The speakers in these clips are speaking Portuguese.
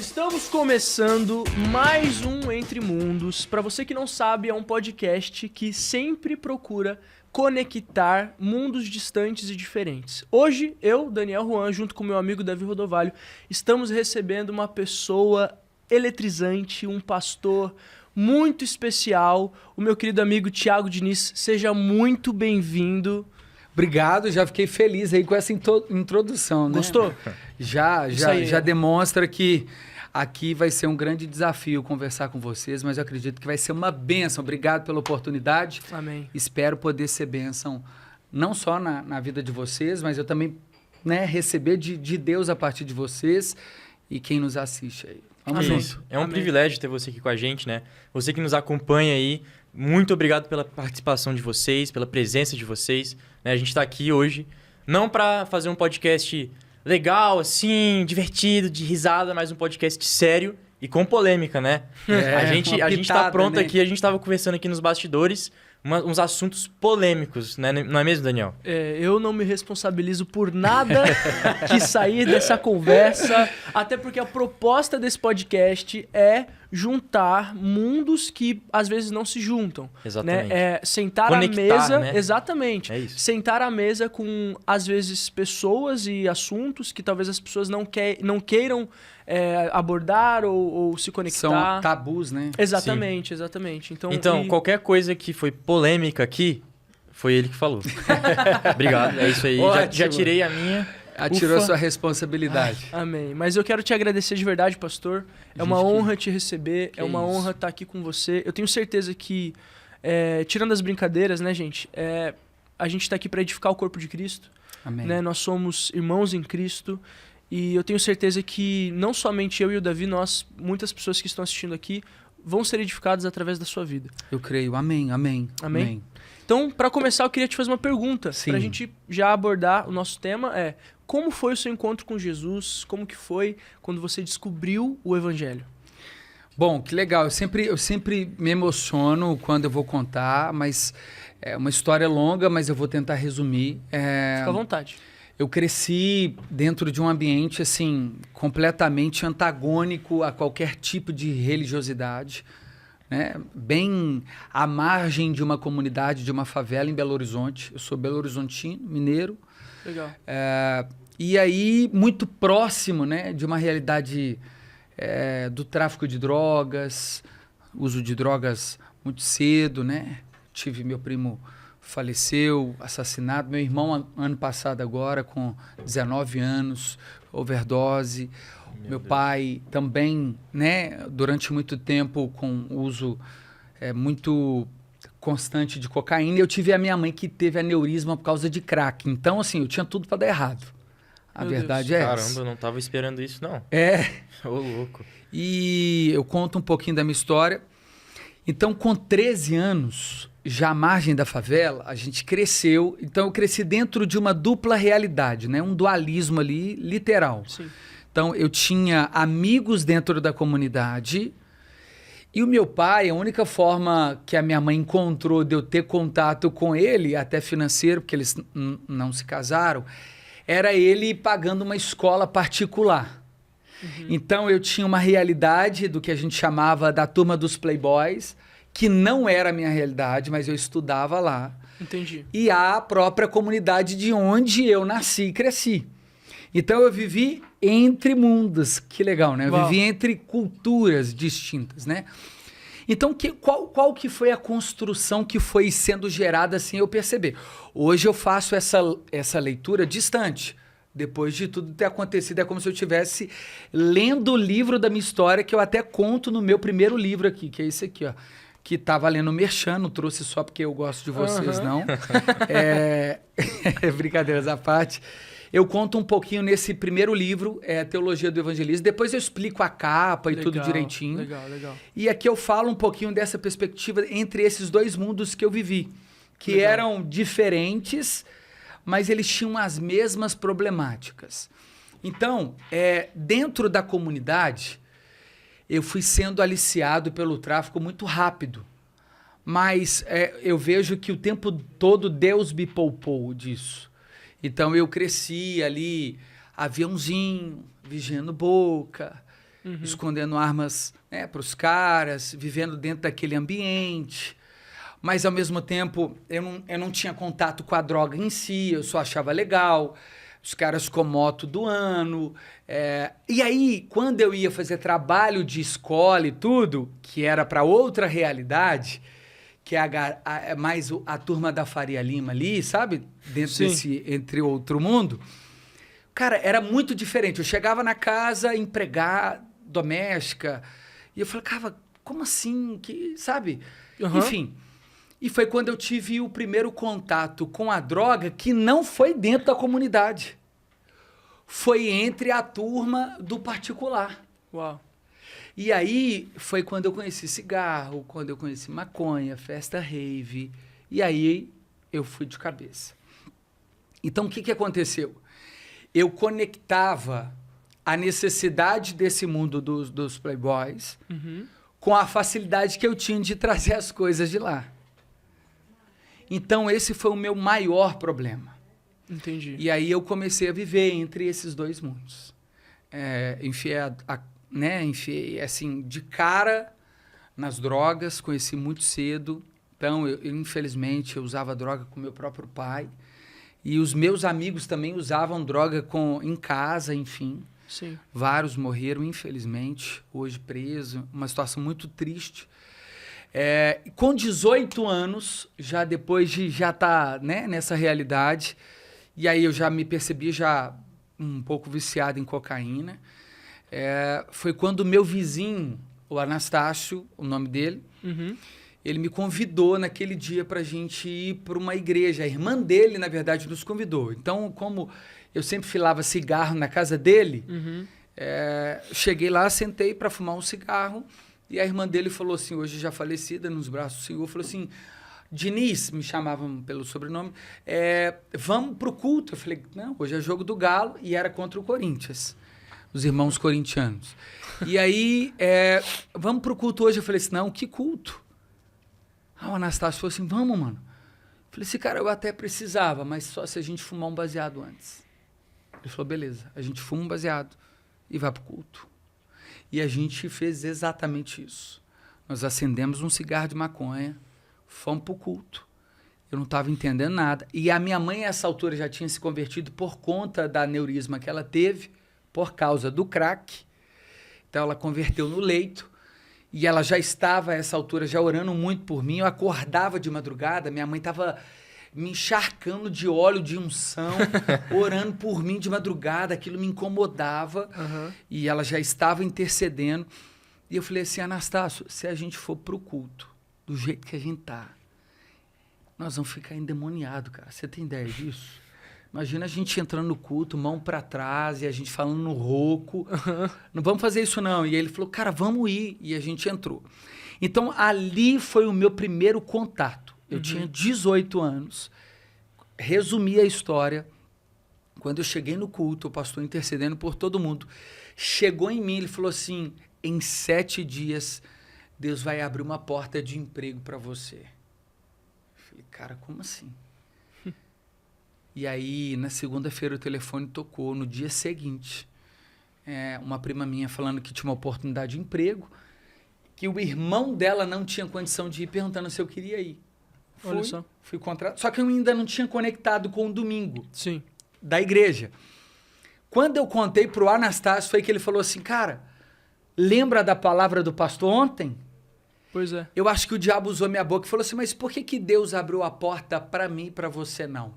Estamos começando mais um Entre Mundos. Para você que não sabe, é um podcast que sempre procura conectar mundos distantes e diferentes. Hoje, eu, Daniel Juan, junto com meu amigo Davi Rodovalho, estamos recebendo uma pessoa eletrizante, um pastor muito especial, o meu querido amigo Thiago Diniz. Seja muito bem-vindo. Obrigado, já fiquei feliz aí com essa introdução, né? Gostou? Já demonstra que aqui vai ser um grande desafio conversar com vocês, mas eu acredito que vai ser uma bênção. Obrigado pela oportunidade. Amém. Espero poder ser bênção, não só na vida de vocês, mas eu também, receber de Deus a partir de vocês e quem nos assiste aí. Vamos junto. É um privilégio ter você aqui com a gente, né? Você que nos acompanha aí, muito obrigado pela participação de vocês, pela presença de vocês. Né? A gente está aqui hoje, não para fazer um podcast legal, assim, divertido, de risada, mas um podcast sério e com polêmica, né? A gente tá pronto, né? Aqui, a gente estava conversando aqui nos bastidores, uns assuntos polêmicos, né? Não é mesmo, Daniel? Eu não me responsabilizo por nada que sair dessa conversa, até porque a proposta desse podcast é juntar mundos que às vezes não se juntam. Exatamente. Né? Sentar conectar, à mesa, né? Exatamente. É isso. Sentar à mesa com, às vezes, pessoas e assuntos que talvez as pessoas não queiram abordar ou se conectar. São tabus, né? Exatamente, Sim. exatamente. Então, qualquer coisa que foi polêmica aqui, foi ele que falou. Obrigado, é isso aí. Já tirei a minha. Atirou a sua responsabilidade. Amém. Mas eu quero te agradecer de verdade, pastor. É uma honra te receber, é uma honra estar aqui com você. Eu tenho certeza que, tirando as brincadeiras, né, gente, a gente está aqui para edificar o corpo de Cristo. Amém. Né? Nós somos irmãos em Cristo. E eu tenho certeza que não somente eu e o Davi, muitas pessoas que estão assistindo aqui, vão ser edificadas através da sua vida. Eu creio. Amém, amém. Amém? Amém. Então, para começar, eu queria te fazer uma pergunta. Sim. Para a gente já abordar o nosso tema como foi o seu encontro com Jesus? Como que foi quando você descobriu o Evangelho? Bom, que legal. Eu sempre me emociono quando eu vou contar, mas é uma história longa, mas eu vou tentar resumir. Fica à vontade. Eu cresci dentro de um ambiente, assim, completamente antagônico a qualquer tipo de religiosidade, né? Bem à margem de uma comunidade, de uma favela em Belo Horizonte. Eu sou belo-horizontino, mineiro. Legal. E aí, muito próximo, né, de uma realidade do tráfico de drogas, uso de drogas muito cedo, né? Tive meu primo faleceu, assassinado. Meu irmão, ano passado agora, com 19 anos, overdose. Meu pai também, né, durante muito tempo com uso muito constante de cocaína. Eu tive a minha mãe que teve aneurisma por causa de crack. Então, assim, eu tinha tudo para dar errado. A verdade é essa. Caramba, eu não tava esperando isso, não. Ô, louco. E eu conto um pouquinho da minha história. Então, com 13 anos, já à margem da favela, a gente cresceu. Então, eu cresci dentro de uma dupla realidade, né? Um dualismo ali, literal. Sim. Então, eu tinha amigos dentro da comunidade. E o meu pai, a única forma que a minha mãe encontrou de eu ter contato com ele, até financeiro, porque eles não se casaram, era ele pagando uma escola particular. Uhum. Então, eu tinha uma realidade do que a gente chamava da turma dos playboys, que não era a minha realidade, mas eu estudava lá. Entendi. E a própria comunidade de onde eu nasci e cresci. Então, eu vivi entre mundos. Que legal, né? Eu vivi entre culturas distintas, né? Então, qual que foi a construção que foi sendo gerada assim eu perceber? Hoje eu faço essa leitura distante. Depois de tudo ter acontecido, é como se eu estivesse lendo o livro da minha história, que eu até conto no meu primeiro livro aqui, que é esse aqui, ó. Que estava lendo o Merchan, não trouxe só porque eu gosto de vocês, não. Brincadeiras à parte. Eu conto um pouquinho nesse primeiro livro, Teologia do Evangelismo. Depois eu explico a capa e tudo direitinho. Legal. E aqui eu falo um pouquinho dessa perspectiva entre esses dois mundos que eu vivi, que eram diferentes, mas eles tinham as mesmas problemáticas. Então, dentro da comunidade, eu fui sendo aliciado pelo tráfico muito rápido. Mas eu vejo que o tempo todo Deus me poupou disso. Então eu cresci ali, aviãozinho, vigiando boca, escondendo armas, né, para os caras, vivendo dentro daquele ambiente. Mas, ao mesmo tempo, eu não tinha contato com a droga em si, eu só achava legal. Os caras com moto do ano. E aí, quando eu ia fazer trabalho de escola e tudo, que era para outra realidade, que é mais a turma da Faria Lima ali, sabe? Dentro desse entre outro mundo. Cara, era muito diferente. Eu chegava na casa, empregada, doméstica, e eu falei, cara, como assim? Que, sabe? Enfim. E foi quando eu tive o primeiro contato com a droga que não foi dentro da comunidade. Foi entre a turma do particular. Uau. E aí foi quando eu conheci cigarro, quando eu conheci maconha, festa rave. E aí eu fui de cabeça. Então o que aconteceu? Eu conectava a necessidade desse mundo dos playboys com a facilidade que eu tinha de trazer as coisas de lá. Então, esse foi o meu maior problema. Entendi. E aí eu comecei a viver entre esses dois mundos. Enfiei, assim, de cara nas drogas, conheci muito cedo. Então, infelizmente, eu usava droga com meu próprio pai. E os meus amigos também usavam droga em casa, enfim. Sim. Vários morreram, infelizmente, hoje preso. Uma situação muito triste. Com 18 anos, já depois de estar nessa realidade, e aí eu já me percebi já um pouco viciado em cocaína, foi quando o meu vizinho, o Anastácio, o nome dele, ele me convidou naquele dia para a gente ir para uma igreja. A irmã dele, na verdade, nos convidou. Então, como eu sempre filava cigarro na casa dele, cheguei lá, sentei para fumar um cigarro. E a irmã dele falou assim, hoje já falecida, nos braços do Senhor, falou assim, Diniz, me chamavam pelo sobrenome, vamos pro culto. Eu falei, não, hoje é jogo do Galo, e era contra o Corinthians, os irmãos corintianos. E aí, vamos pro culto hoje. Eu falei assim, não, que culto? O Anastácio falou assim, vamos, mano. Eu falei assim, cara, eu até precisava, mas só se a gente fumar um baseado antes. Ele falou, beleza, a gente fuma um baseado e vai pro culto. E a gente fez exatamente isso. Nós acendemos um cigarro de maconha, fomos pro culto. Eu não estava entendendo nada. E a minha mãe, a essa altura, já tinha se convertido por conta da aneurisma que ela teve, por causa do crack. Então, ela converteu no leito. E ela já estava, a essa altura, já orando muito por mim. Eu acordava de madrugada, minha mãe estava me encharcando de óleo de unção, orando por mim de madrugada, aquilo me incomodava, e ela já estava intercedendo. E eu falei assim, Anastácio, se a gente for pro culto, do jeito que a gente tá, nós vamos ficar endemoniados, cara. Você tem ideia disso? Imagina a gente entrando no culto, mão para trás, e a gente falando no rouco. Não vamos fazer isso, não. E ele falou, cara, vamos ir. E a gente entrou. Então, ali foi o meu primeiro contato. Eu tinha 18 anos. Resumi a história. Quando eu cheguei no culto, o pastor intercedendo por todo mundo, chegou em mim, ele falou assim, em 7 dias, Deus vai abrir uma porta de emprego para você. Eu falei, cara, como assim? E aí, na segunda-feira, o telefone tocou. No dia seguinte, uma prima minha falando que tinha uma oportunidade de emprego, que o irmão dela não tinha condição de ir, perguntando se eu queria ir. Olha só. Fui contratado. Só que eu ainda não tinha conectado com o domingo. Sim. Da igreja. Quando eu contei pro Anastácio, foi que ele falou assim, cara, lembra da palavra do pastor ontem? Pois é. Eu acho que o diabo usou minha boca e falou assim, mas por que Deus abriu a porta para mim e para você não?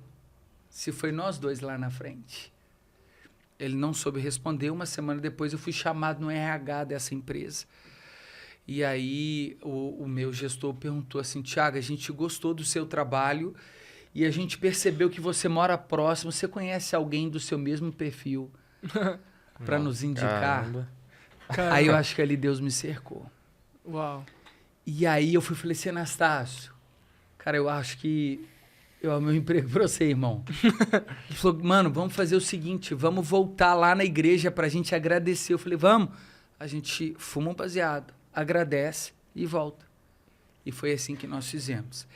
Se foi nós dois lá na frente. Ele não soube responder. Uma semana depois eu fui chamado no RH dessa empresa. E aí o meu gestor perguntou assim, Thiago, a gente gostou do seu trabalho e a gente percebeu que você mora próximo, você conhece alguém do seu mesmo perfil para nos indicar? Caramba. Aí eu acho que ali Deus me cercou. Uau. E aí eu falei assim, Anastácio, cara, eu acho que eu amo meu emprego pra você, irmão. Ele falou, mano, vamos fazer o seguinte, vamos voltar lá na igreja pra gente agradecer. Eu falei, vamos. A gente fuma um baseado, agradece e volta. E foi assim que nós fizemos.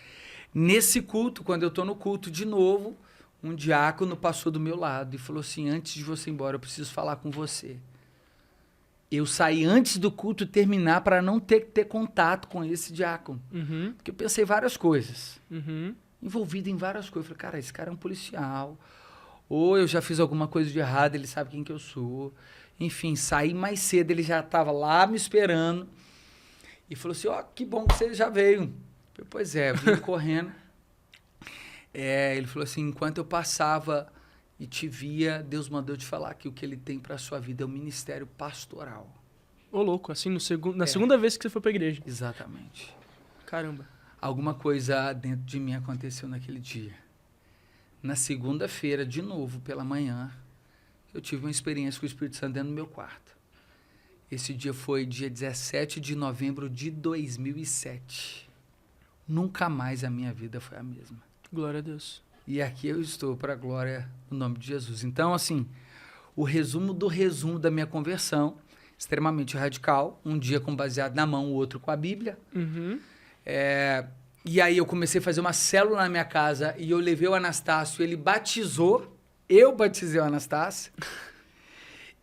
Nesse culto, quando eu tô no culto de novo, um diácono passou do meu lado e falou assim, antes de você ir embora, eu preciso falar com você. eu saí antes do culto terminar para não ter que ter contato com esse diácono. Uhum. Porque eu pensei várias coisas. Uhum. Envolvido em várias coisas. Eu falei, cara, esse cara é um policial. Ou eu já fiz alguma coisa de errado, ele sabe quem que eu sou. Enfim, saí mais cedo, ele já estava lá me esperando. E falou assim, ó, que bom que você já veio. Eu falei, pois é, eu vim correndo. Ele falou assim, enquanto eu passava e te via, Deus mandou te falar que o que ele tem para sua vida é o ministério pastoral. Ô, louco, assim, na segunda vez que você foi pra igreja. Exatamente. Caramba. Alguma coisa dentro de mim aconteceu naquele dia. Na segunda-feira, de novo, pela manhã, eu tive uma experiência com o Espírito Santo dentro do meu quarto. Esse dia foi dia 17 de novembro de 2007. Nunca mais a minha vida foi a mesma. Glória a Deus. E aqui eu estou para a glória no nome de Jesus. Então, assim, o resumo do resumo da minha conversão, extremamente radical, um dia com baseado na mão, o outro com a Bíblia. Uhum. E aí eu comecei a fazer uma célula na minha casa e eu levei o Anastácio, ele batizou, eu batizei o Anastácio.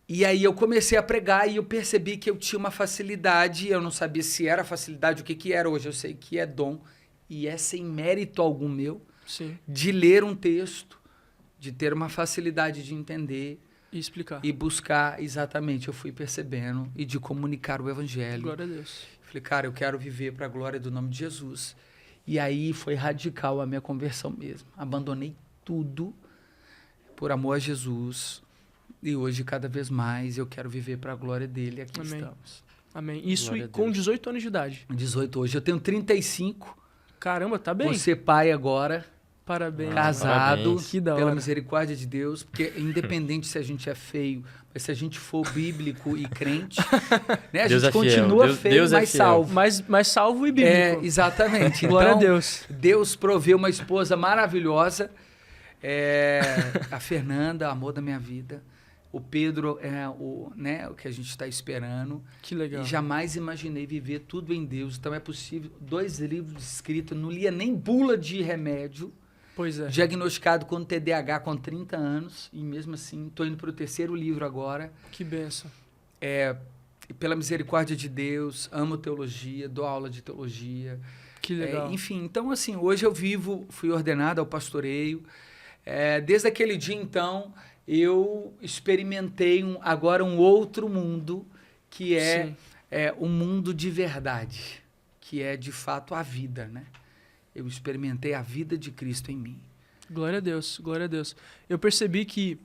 E aí eu comecei a pregar e eu percebi que eu tinha uma facilidade, eu não sabia se era facilidade, o que que era, hoje eu sei que é dom, e é sem mérito algum meu, Sim. de ler um texto, de ter uma facilidade de entender E explicar. e buscar exatamente, eu fui percebendo, e de comunicar o evangelho. Glória a Deus. Falei, cara, eu quero viver para a glória do nome de Jesus. E aí foi radical a minha conversão mesmo. Abandonei tudo por amor a Jesus. E hoje, cada vez mais, eu quero viver para a glória dele. Aqui Amém. estamos. Amém. Isso Glória a com Deus. 18 anos de idade. 18 hoje. Eu tenho 35. Caramba, tá bem. Vou ser pai agora. Parabéns. Casado. Parabéns. Que da Pela hora. misericórdia de Deus. Porque independente se a gente é feio, mas se a gente for bíblico e crente, né, a Deus gente é fiel. continua Deus- feio, Deus é mas fiel. salvo. Mais salvo e bíblico. Exatamente. Glória Então, a Deus. Deus proveu uma esposa maravilhosa. A Fernanda, amor da minha vida. O Pedro é o que a gente está esperando. Que legal. E jamais imaginei viver tudo em Deus. Então é possível. 2 livros escritos, não lia nem bula de remédio. Pois é. Diagnosticado com TDAH com 30 anos. E mesmo assim, estou indo para o 3º livro agora. Que benção. E pela misericórdia de Deus, amo teologia, dou aula de teologia. Que legal. Enfim, então assim, hoje eu fui ordenado ao pastoreio. Desde aquele dia, então, eu experimentei agora um outro mundo, que Sim. um mundo de verdade, que é, de fato, a vida, né? Eu experimentei a vida de Cristo em mim. Glória a Deus, glória a Deus. Eu percebi que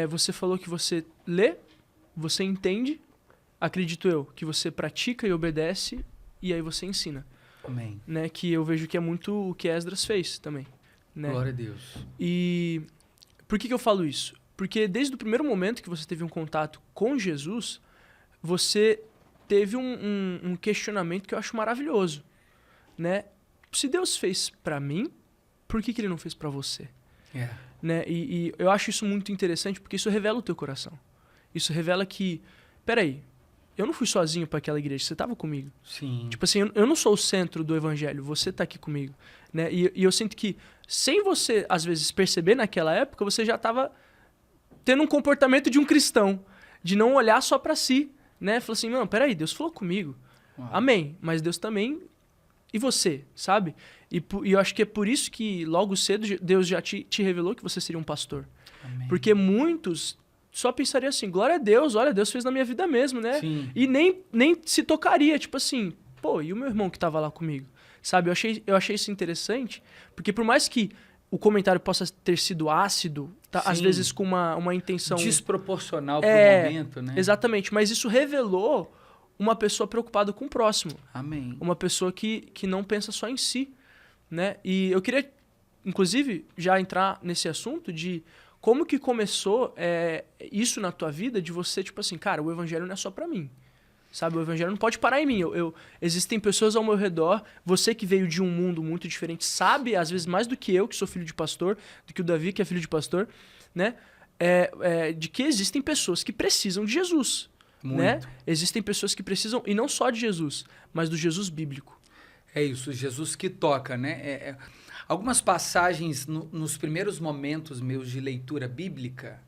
você falou que você lê, você entende, acredito eu, que você pratica e obedece, e aí você ensina. Amém. Né? Que eu vejo que é muito o que Esdras fez também. Né? Glória a Deus. E por que eu falo isso? Porque desde o primeiro momento que você teve um contato com Jesus, você teve um questionamento que eu acho maravilhoso, né? Se Deus fez pra mim, por que ele não fez pra você? Né? E eu acho isso muito interessante porque isso revela o teu coração. Isso revela que, peraí, eu não fui sozinho para aquela igreja, você estava comigo. Sim. Tipo assim, eu não sou o centro do evangelho, você tá aqui comigo. Né? E eu sinto que, sem você, às vezes, perceber naquela época, você já estava tendo um comportamento de um cristão, de não olhar só para si. Né? Falou assim, não, peraí, Deus falou comigo. Uau. Amém. Mas Deus também... E você, sabe? E eu acho que é por isso que logo cedo Deus já te revelou que você seria um pastor. Amém. Porque muitos só pensariam assim, glória a Deus, olha, Deus fez na minha vida mesmo, né? Sim. E nem se tocaria, tipo assim, pô, e o meu irmão que tava lá comigo? Sabe, eu achei isso interessante, porque por mais que o comentário possa ter sido ácido, tá, às Sim. vezes com uma intenção... Desproporcional pro momento, né? Exatamente, mas isso revelou uma pessoa preocupada com o próximo. Amém. Uma pessoa que não pensa só em si, né? E eu queria, inclusive, já entrar nesse assunto de como que começou isso na tua vida, de você, tipo assim, cara, o evangelho não é só pra mim, sabe? O evangelho não pode parar em mim. Existem pessoas ao meu redor, você que veio de um mundo muito diferente, sabe, às vezes mais do que eu, que sou filho de pastor, do que o Davi, que é filho de pastor, né? De que existem pessoas que precisam de Jesus. Muito. Né? Existem pessoas que precisam, e não só de Jesus, mas do Jesus bíblico. É isso, Jesus que toca, né? Algumas passagens nos primeiros momentos meus de leitura bíblica,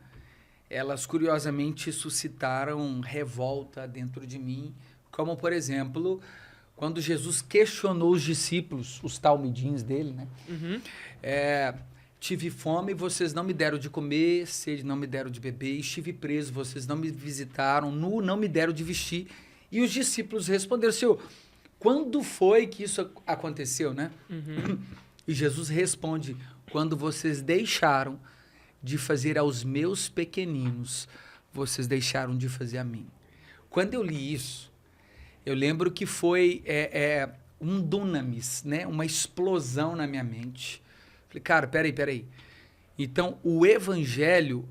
elas curiosamente suscitaram revolta dentro de mim, como, por exemplo, quando Jesus questionou os discípulos, os talmidins dele, né? Uhum. Tive fome, vocês não me deram de comer, sede, não me deram de beber, estive preso, vocês não me visitaram, nu, não me deram de vestir. E os discípulos responderam, Senhor, quando foi que isso aconteceu, né? Uhum. E Jesus responde, quando vocês deixaram de fazer aos meus pequeninos, vocês deixaram de fazer a mim. Quando eu li isso, eu lembro que foi um dunamis, né? Uma explosão na minha mente. Falei, cara, peraí. Então, o evangelho,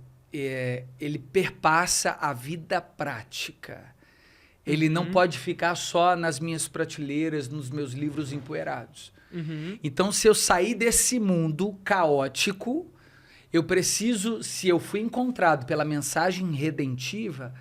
ele perpassa a vida prática. Ele não pode ficar só nas minhas prateleiras, nos meus livros empoeirados. Uhum. Então, se eu sair desse mundo caótico, eu preciso, se eu fui encontrado pela mensagem redentiva,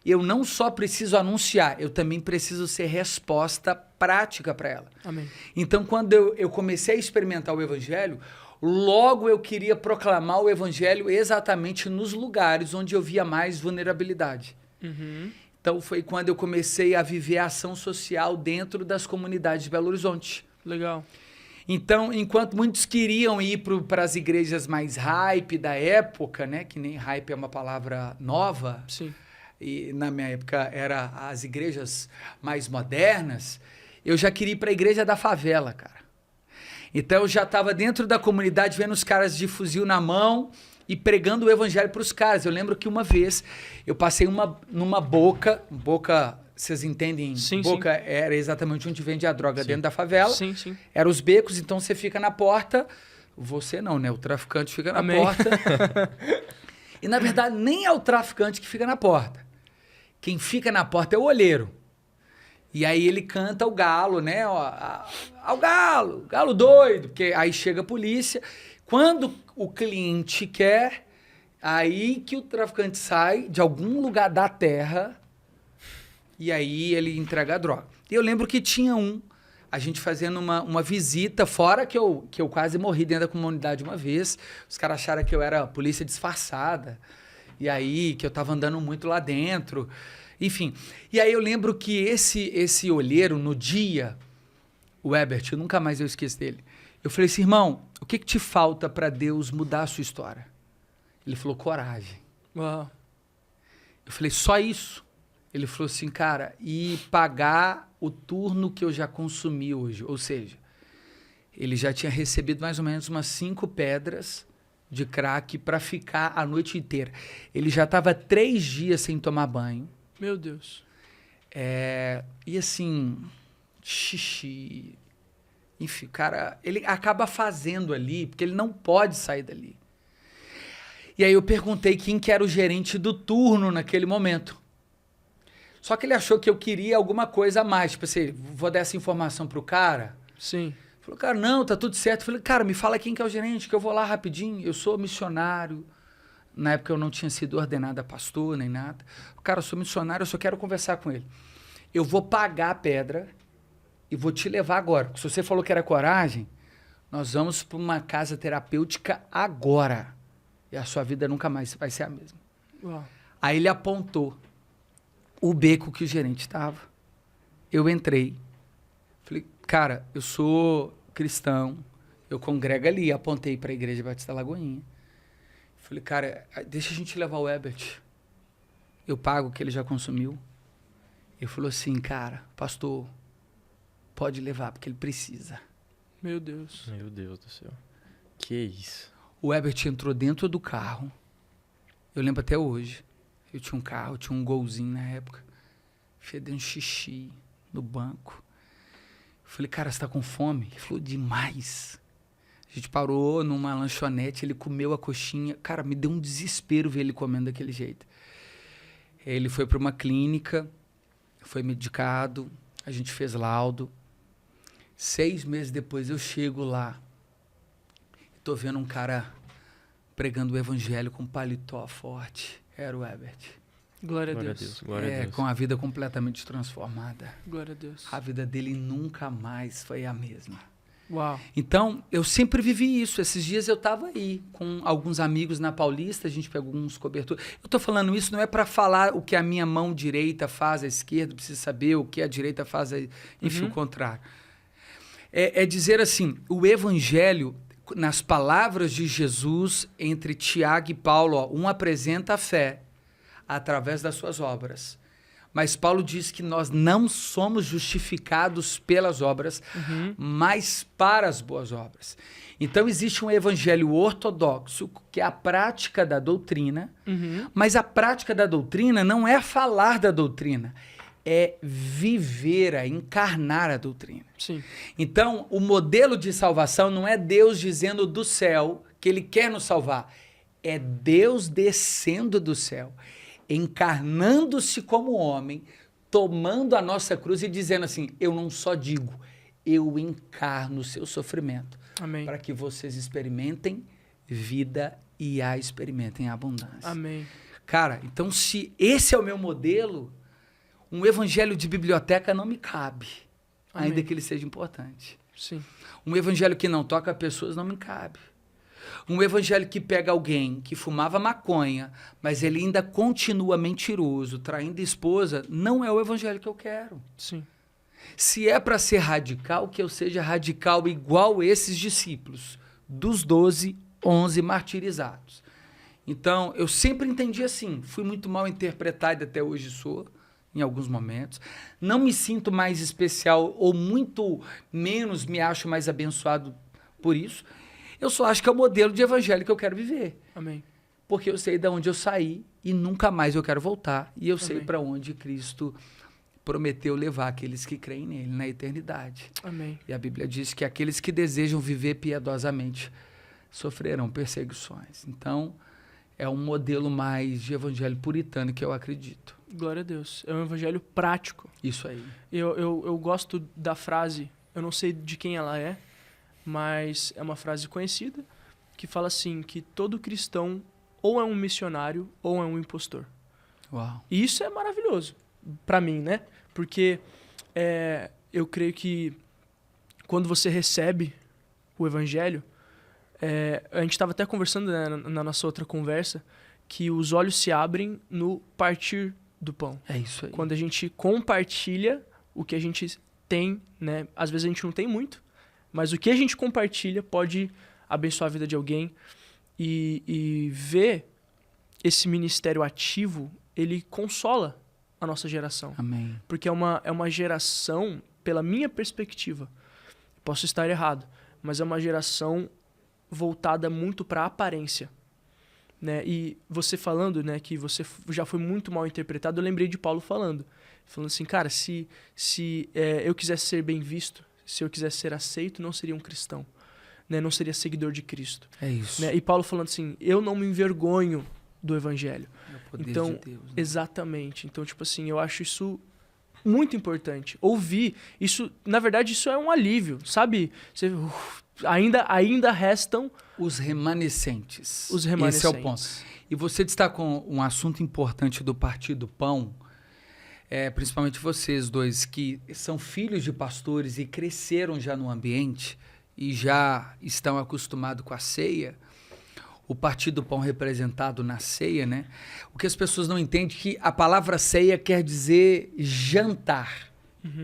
eu não só preciso anunciar, eu também preciso ser resposta prática para ela. Amém. Então, quando eu comecei a experimentar o evangelho, logo eu queria proclamar o evangelho exatamente nos lugares onde eu via mais vulnerabilidade. Uhum. Então, foi quando eu comecei a viver a ação social dentro das comunidades de Belo Horizonte. Legal. Então, enquanto muitos queriam ir para as igrejas mais hype da época, né? Que nem hype é uma palavra nova. Sim. E na minha época era as igrejas mais modernas, eu já queria ir para a igreja da favela, cara. Então eu já estava dentro da comunidade vendo os caras de fuzil na mão e pregando o evangelho para os caras. Eu lembro que uma vez eu passei numa boca, vocês entendem? Sim, boca sim. era exatamente onde vende a droga Sim. dentro da favela. Sim, sim. Eram os becos, então você fica na porta. Você não, né? O traficante fica na Amém. porta. E na verdade nem é o traficante que fica na porta. Quem fica na porta é o olheiro. E aí ele canta o galo, né? Ao galo, galo doido. Porque aí chega a polícia. Quando o cliente quer, aí que o traficante sai de algum lugar da terra e aí ele entrega a droga. E eu lembro que tinha a gente fazendo uma visita, fora que eu quase morri dentro da comunidade uma vez. Os caras acharam que eu era polícia disfarçada. E aí, que eu tava andando muito lá dentro. Enfim. E aí eu lembro que esse olheiro, no dia, o Herbert, eu nunca mais eu esqueço dele. Eu falei assim, irmão, o que te falta para Deus mudar a sua história? Ele falou, coragem. Uau. Eu falei, só isso? Ele falou assim, cara, e pagar o turno que eu já consumi hoje. Ou seja, ele já tinha recebido mais ou menos umas 5 pedras de crack para ficar a noite inteira. Ele já estava 3 dias sem tomar banho. Meu Deus. E assim, xixi. Enfim, cara, ele acaba fazendo ali, porque ele não pode sair dali. E aí eu perguntei quem que era o gerente do turno naquele momento. Só que ele achou que eu queria alguma coisa a mais. Tipo assim, vou dar essa informação pro cara. Sim. Falou, cara, não, tá tudo certo. Eu falei, cara, me fala quem que é o gerente, que eu vou lá rapidinho. Eu sou missionário. Na época eu não tinha sido ordenado a pastor, nem nada. Cara, eu sou missionário, eu só quero conversar com ele. Eu vou pagar a pedra e vou te levar agora. Porque se você falou que era coragem, nós vamos para uma casa terapêutica agora. E a sua vida nunca mais vai ser a mesma. Uau. Aí ele apontou o beco que o gerente estava. Eu entrei. Falei, cara, eu sou cristão, eu congrego ali. Apontei para a Igreja Batista Lagoinha. Falei, cara, deixa a gente levar o Herbert. Eu pago o que ele já consumiu. Ele falou assim, cara, pastor, pode levar, porque ele precisa. Meu Deus. Meu Deus do céu. Que isso? O Herbert entrou dentro do carro. Eu lembro até hoje. Eu tinha um carro, tinha um golzinho na época. Fedendo xixi no banco. Eu falei, cara, você tá com fome? Ele falou, demais. A gente parou numa lanchonete, ele comeu a coxinha. Cara, me deu um desespero ver ele comendo daquele jeito. Ele foi para uma clínica, foi medicado, a gente fez laudo. 6 meses depois eu chego lá. Tô vendo um cara pregando o evangelho com paletó forte. Era o Herbert. Glória a Glória a Deus. Deus. Glória a Deus. Com a vida completamente transformada. Glória a Deus. A vida dele nunca mais foi a mesma. Uau. Então, eu sempre vivi isso. Esses dias eu estava aí com alguns amigos na Paulista, a gente pegou uns cobertores. Eu estou falando isso não é para falar o que a minha mão direita faz, a esquerda precisa saber o que a direita faz, enfim, o contrário. É dizer assim, o evangelho, nas palavras de Jesus, entre Tiago e Paulo, ó, um apresenta a fé através das suas obras. Mas Paulo diz que nós não somos justificados pelas obras, mas para as boas obras. Então existe um evangelho ortodoxo, que é a prática da doutrina, mas a prática da doutrina não é falar da doutrina, é viver, é encarnar a doutrina. Sim. Então, o modelo de salvação não é Deus dizendo do céu que ele quer nos salvar, é Deus descendo do céu, encarnando-se como homem, tomando a nossa cruz e dizendo assim, eu não só digo, eu encarno o seu sofrimento. Amém. Para que vocês experimentem vida e a experimentem em abundância. Amém. Cara, então se esse é o meu modelo, um evangelho de biblioteca não me cabe, Amém. ainda que ele seja importante. Sim. Um evangelho que não toca pessoas não me cabe. Um evangelho que pega alguém que fumava maconha, mas ele ainda continua mentiroso, traindo a esposa, não é o evangelho que eu quero. Sim. Se é para ser radical, que eu seja radical igual esses discípulos, dos 12, 11 martirizados. Então, eu sempre entendi assim, fui muito mal interpretado, até hoje sou, em alguns momentos. Não me sinto mais especial ou muito menos me acho mais abençoado por isso. Eu só acho que é o modelo de evangelho que eu quero viver. Amém. Porque eu sei de onde eu saí e nunca mais eu quero voltar. E eu sei Amém. para onde Cristo prometeu levar aqueles que creem nele na eternidade. Amém. E a Bíblia diz que aqueles que desejam viver piedosamente sofrerão perseguições. Então, é um modelo mais de evangelho puritano que eu acredito. Glória a Deus. É um evangelho prático. Isso aí. Eu gosto da frase, eu não sei de quem ela é, mas é uma frase conhecida, que fala assim, que todo cristão ou é um missionário ou é um impostor. Uau. E isso é maravilhoso para mim, né? Porque eu creio que quando você recebe o evangelho, a gente estava até conversando, né, na nossa outra conversa, que os olhos se abrem no partir do pão. É isso aí. Quando a gente compartilha o que a gente tem, né? Às vezes a gente não tem muito, mas o que a gente compartilha pode abençoar a vida de alguém e ver esse ministério ativo, ele consola a nossa geração. Amém. Porque é uma geração, pela minha perspectiva, posso estar errado, mas é uma geração voltada muito para a aparência. Né? E você falando, né, que você já foi muito mal interpretado, eu lembrei de Paulo falando assim, cara, se eu quisesse ser bem visto, se eu quisesse ser aceito, não seria um cristão, né? Não seria seguidor de Cristo. É isso. Né? E Paulo falando assim, eu não me envergonho do evangelho. É o poder Então, de Deus, né? exatamente. Então, tipo assim, eu acho isso muito importante. Ouvir, isso, na verdade, isso é um alívio, sabe? Você, ainda restam os remanescentes. Os remanescentes. Esse é o ponto. E você destacou um assunto importante do Partido Pão, principalmente vocês dois, que são filhos de pastores e cresceram já no ambiente e já estão acostumados com a ceia. O Partido Pão representado na ceia, né? O que as pessoas não entendem é que a palavra ceia quer dizer jantar.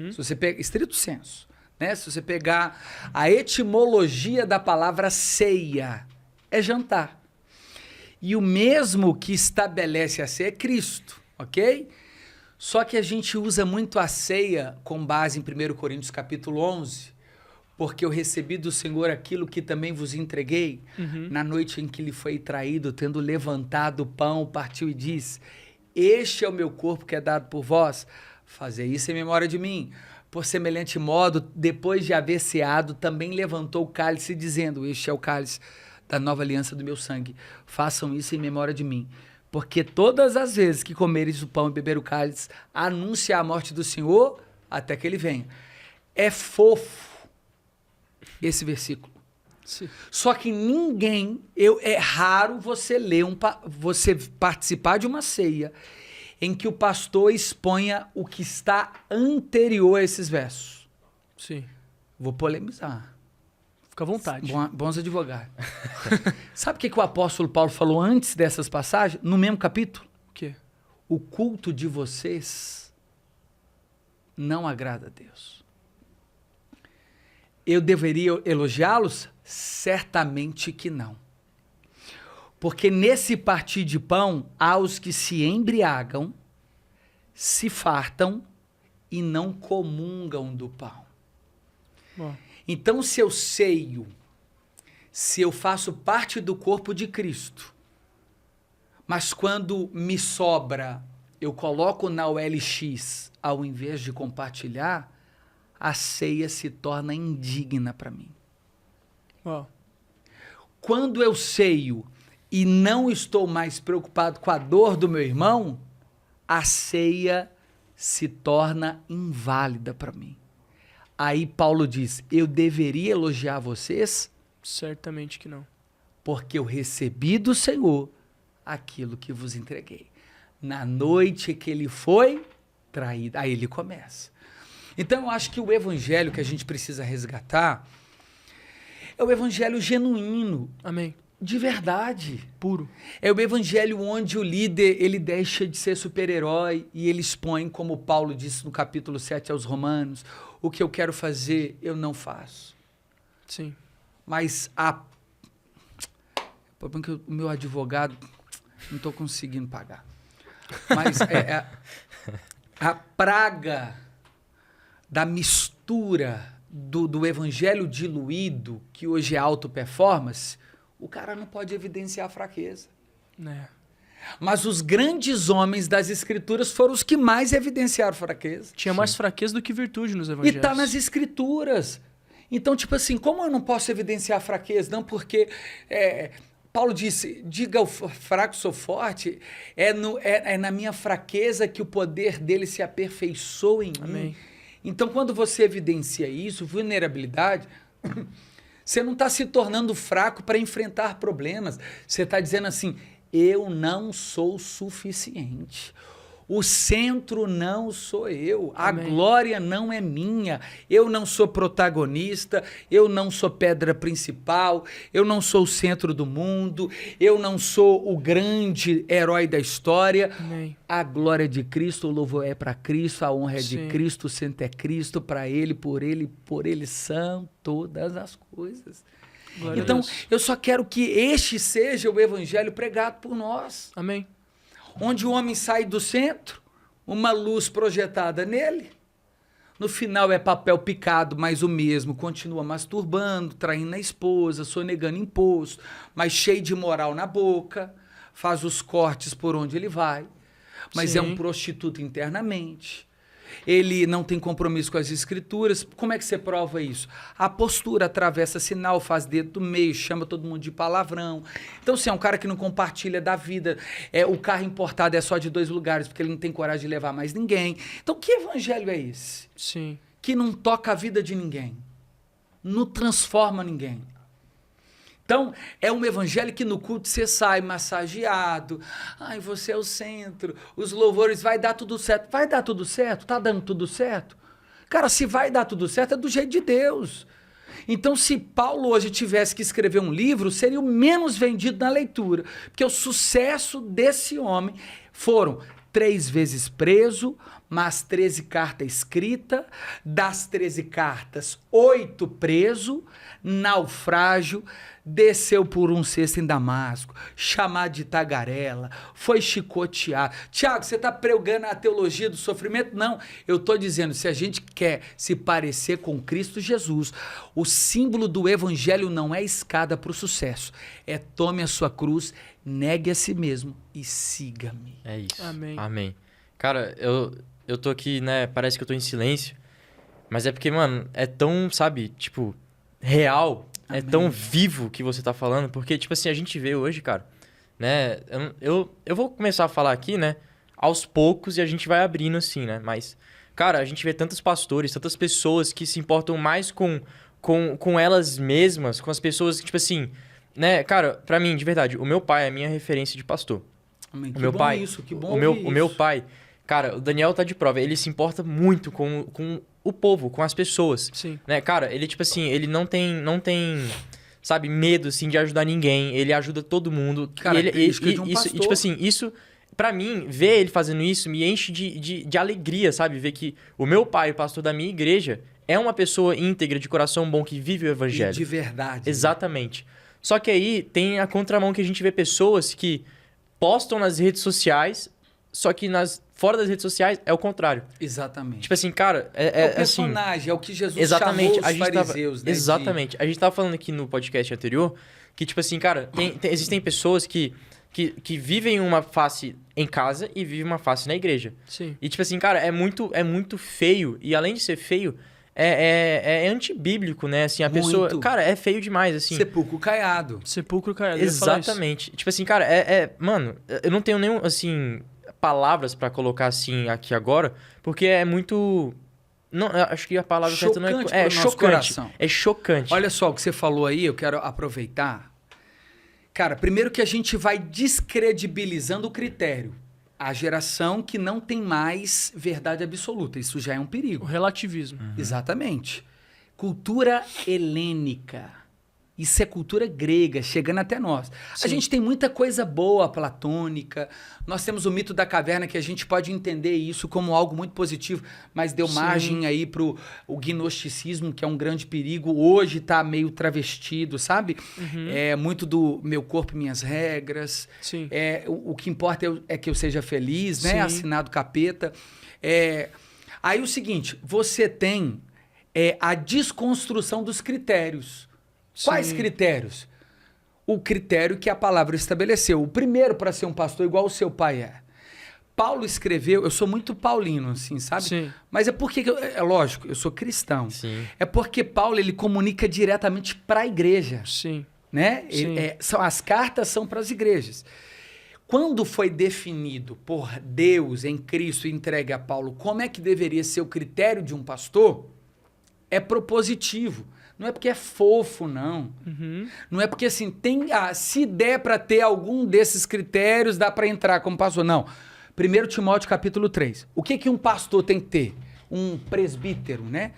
Se você pega, estrito senso, né? Se você pegar a etimologia da palavra ceia, é jantar. E o mesmo que estabelece a ceia é Cristo, ok? Só que a gente usa muito a ceia com base em 1 Coríntios capítulo 11, porque eu recebi do Senhor aquilo que também vos entreguei, na noite em que lhe foi traído, tendo levantado o pão, partiu e disse, este é o meu corpo que é dado por vós, fazei isso em memória de mim. Por semelhante modo, depois de haver ceado, também levantou o cálice, dizendo, este é o cálice da nova aliança do meu sangue, façam isso em memória de mim. Porque todas as vezes que comeres o pão e beber o cálice, anuncia a morte do Senhor até que ele venha. É fofo esse versículo. Sim. Só que é raro você ler você participar de uma ceia em que o pastor exponha o que está anterior a esses versos. Sim. Vou polemizar. Fica à vontade. Bons advogados. Sabe o que o apóstolo Paulo falou antes dessas passagens? No mesmo capítulo? O quê? O culto de vocês não agrada a Deus. Eu deveria elogiá-los? Certamente que não. Porque nesse partir de pão, há os que se embriagam, se fartam e não comungam do pão. Bom. Então, se eu ceio, se eu faço parte do corpo de Cristo, mas quando me sobra, eu coloco na OLX, ao invés de compartilhar, a ceia se torna indigna para mim. Ó. Quando eu ceio e não estou mais preocupado com a dor do meu irmão, a ceia se torna inválida para mim. Aí Paulo diz, eu deveria elogiar vocês? Certamente que não. Porque eu recebi do Senhor aquilo que vos entreguei. Na noite que ele foi traído. Aí ele começa. Então eu acho que o evangelho que a gente precisa resgatar é o evangelho genuíno. Amém. De verdade. Puro. É o evangelho onde o líder, ele deixa de ser super-herói e ele expõe, como Paulo disse no capítulo 7 aos Romanos, o que eu quero fazer, eu não faço. Sim. Mas o problema é que o meu advogado não estou conseguindo pagar. Mas a praga da mistura do evangelho diluído, que hoje é auto-performance, o cara não pode evidenciar fraqueza. Né? Mas os grandes homens das escrituras foram os que mais evidenciaram fraqueza. Tinha mais fraqueza do que virtude nos E evangelhos. está nas escrituras. Então, tipo assim, como eu não posso evidenciar fraqueza? Não, porque Paulo disse, diga ao fraco sou forte, é na minha fraqueza que o poder dele se aperfeiçoa em Amém. mim. Então, quando você evidencia isso, vulnerabilidade, você não está se tornando fraco para enfrentar problemas. Você está dizendo assim, eu não sou suficiente. O centro não sou eu. Amém. A glória não é minha. Eu não sou protagonista. Eu não sou pedra principal. Eu não sou o centro do mundo. Eu não sou o grande herói da história. Amém. A glória de Cristo, o louvor é para Cristo, a honra é de Sim. Cristo, o centro é Cristo, para Ele, por Ele são todas as coisas. Glória a Então, Deus. eu só quero que este seja o evangelho pregado por nós. Amém. Onde o homem sai do centro, uma luz projetada nele, no final é papel picado, mas o mesmo continua masturbando, traindo a esposa, sonegando imposto, mas cheio de moral na boca, faz os cortes por onde ele vai, mas Sim. é um prostituto internamente. Ele não tem compromisso com as escrituras. Como é que você prova isso? A postura, atravessa sinal, faz dedo do meio, chama todo mundo de palavrão. Então, se é um cara que não compartilha da vida, o carro importado é só de 2 lugares, porque ele não tem coragem de levar mais ninguém. Então, que evangelho é esse? Sim. Que não toca a vida de ninguém, não transforma ninguém. Então, é um evangelho que no culto você sai massageado. Ai, você é o centro. Os louvores, vai dar tudo certo. Vai dar tudo certo? Tá dando tudo certo? Cara, se vai dar tudo certo, é do jeito de Deus. Então, se Paulo hoje tivesse que escrever um livro, seria o menos vendido na leitura. Porque o sucesso desse homem foram 3 vezes preso, mas 13 cartas escritas, das 13 cartas, 8 preso, naufrágio, desceu por um cesto em Damasco, chamado de tagarela, foi chicoteado. Tiago, você está pregando a teologia do sofrimento? Não, eu estou dizendo, se a gente quer se parecer com Cristo Jesus, o símbolo do evangelho não é escada para o sucesso, é tome a sua cruz, negue a si mesmo e siga-me. É isso. Amém. Amém. Cara, eu tô aqui, né? Parece que eu tô em silêncio. Mas é porque, mano, é tão, sabe, tipo, real. Amém. É tão vivo que você tá falando. Porque, tipo assim, a gente vê hoje, cara, né? Eu vou começar a falar aqui, né? Aos poucos e a gente vai abrindo assim, né? Mas, cara, a gente vê tantos pastores, tantas pessoas que se importam mais com elas mesmas, com as pessoas que, tipo assim, né? Cara, pra mim, de verdade, o meu pai é a minha referência de pastor. Amém. O Que meu bom pai, isso, que bom o meu ouvir isso. pai, cara, o Daniel tá de prova, ele se importa muito com o povo, com as pessoas. Sim. Né? Cara, ele, tipo assim, ele não tem, sabe, medo, assim, de ajudar ninguém. Ele ajuda todo mundo. Característica de um isso, pastor. e, tipo assim, isso, pra mim, ver ele fazendo isso me enche de alegria, sabe? Ver que o meu pai, o pastor da minha igreja, é uma pessoa íntegra, de coração bom, que vive o E evangelho. de verdade. Exatamente. Só que aí tem a contramão que a gente vê pessoas que postam nas redes sociais, só que fora das redes sociais é o contrário. Exatamente. Tipo assim, cara, É o assim, personagem, é o que Jesus exatamente, chamou os fariseus, né? exatamente. A gente tava falando aqui no podcast anterior que, tipo assim, cara, existem pessoas que vivem uma face em casa e vivem uma face na igreja. Sim. E, tipo assim, cara, é muito feio. E além de ser feio, é antibíblico, né? Assim, a pessoa... Muito. Cara, é feio demais, assim. Sepulcro caiado. Sepulcro caiado. eu ia falar isso. Exatamente. Tipo assim, cara, mano, eu não tenho nenhum, assim, palavras pra colocar assim aqui agora, porque é muito... Não, eu acho que a palavra certa não Chocante é pro nosso chocante. coração. É chocante. Olha só o que você falou aí, eu quero aproveitar. Cara, primeiro que a gente vai descredibilizando o critério. A geração que não tem mais verdade absoluta. Isso já é um O perigo. relativismo. Exatamente. Cultura helênica. Isso é cultura grega, chegando até nós. Sim. A gente tem muita coisa boa, platônica. Nós temos o mito da caverna, que a gente pode entender isso como algo muito positivo, mas deu Sim. margem aí pro o gnosticismo, que é um grande perigo. Hoje tá meio travestido, sabe? É muito do meu corpo e minhas regras. Sim. O que importa é que eu seja feliz, né? Sim. Assinado capeta. Aí o seguinte, você tem a desconstrução dos critérios. Quais Sim. critérios? O critério que a palavra estabeleceu. O primeiro para ser um pastor igual o seu pai é. Paulo escreveu, eu sou muito paulino, assim, sabe? Sim. Mas é porque, é lógico, eu sou cristão. Sim. É porque Paulo, ele comunica diretamente para a igreja, Sim. né? Sim. As cartas são para as igrejas. Quando foi definido por Deus em Cristo e entregue a Paulo como é que deveria ser o critério de um pastor, é propositivo. Não é porque é fofo, não. Uhum. Não é porque, assim, se der para ter algum desses critérios, dá para entrar como pastor. Não. 1 Timóteo capítulo 3. O que um pastor tem que ter? Um presbítero, né?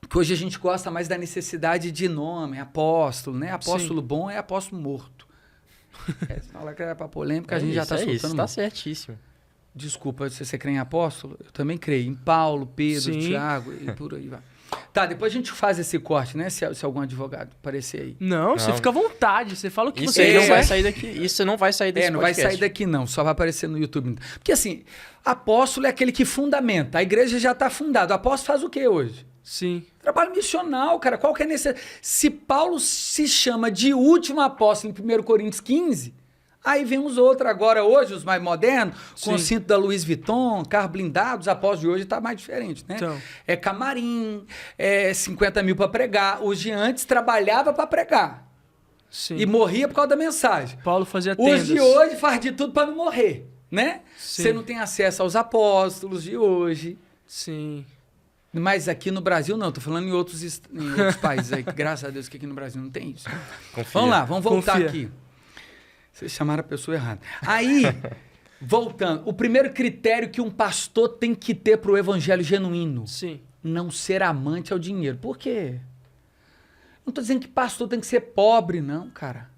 Que hoje a gente gosta mais da necessidade de nome, apóstolo, né? Apóstolo bom é apóstolo morto. Se falar que é pra polêmica, a gente já tá soltando isso, tá muito. certíssimo. Desculpa, se você crê em apóstolo, eu também creio. Em Paulo, Pedro, Sim. Tiago e por aí vai. Tá, depois a gente faz esse corte, né? Se algum advogado aparecer aí. Não, você Não. fica à vontade. Você fala o que Isso você aí não quiser. vai sair daqui. Isso não vai sair desse Não vai podcast. sair daqui não, só vai aparecer no YouTube. Porque assim, apóstolo é aquele que fundamenta. A igreja já está fundada. O apóstolo faz o que hoje? Sim. Trabalho missional, cara. Qual que é necessidade? Se Paulo se chama de último apóstolo em 1 Coríntios 15, aí vemos outro agora, hoje, os mais modernos, com Sim. o cinto da Louis Vuitton, carro blindado, os apóstolos de hoje tá mais diferente, né? Então. É camarim, 50 mil para pregar. Os de antes trabalhava para pregar Sim. e morria por causa da mensagem. Paulo fazia tendas. Os de hoje faz de tudo para não morrer, né? Sim. Você não tem acesso aos apóstolos de hoje. Sim. Mas aqui no Brasil não, tô falando em outros países aí, que graças a Deus que aqui no Brasil não tem isso. Confia. Vamos lá, vamos voltar Confia. aqui. Vocês chamaram a pessoa errada. Aí, voltando, o primeiro critério que um pastor tem que ter para o evangelho genuíno, Sim. não ser amante ao dinheiro. Por quê? Não tô dizendo que pastor tem que ser pobre, não, cara.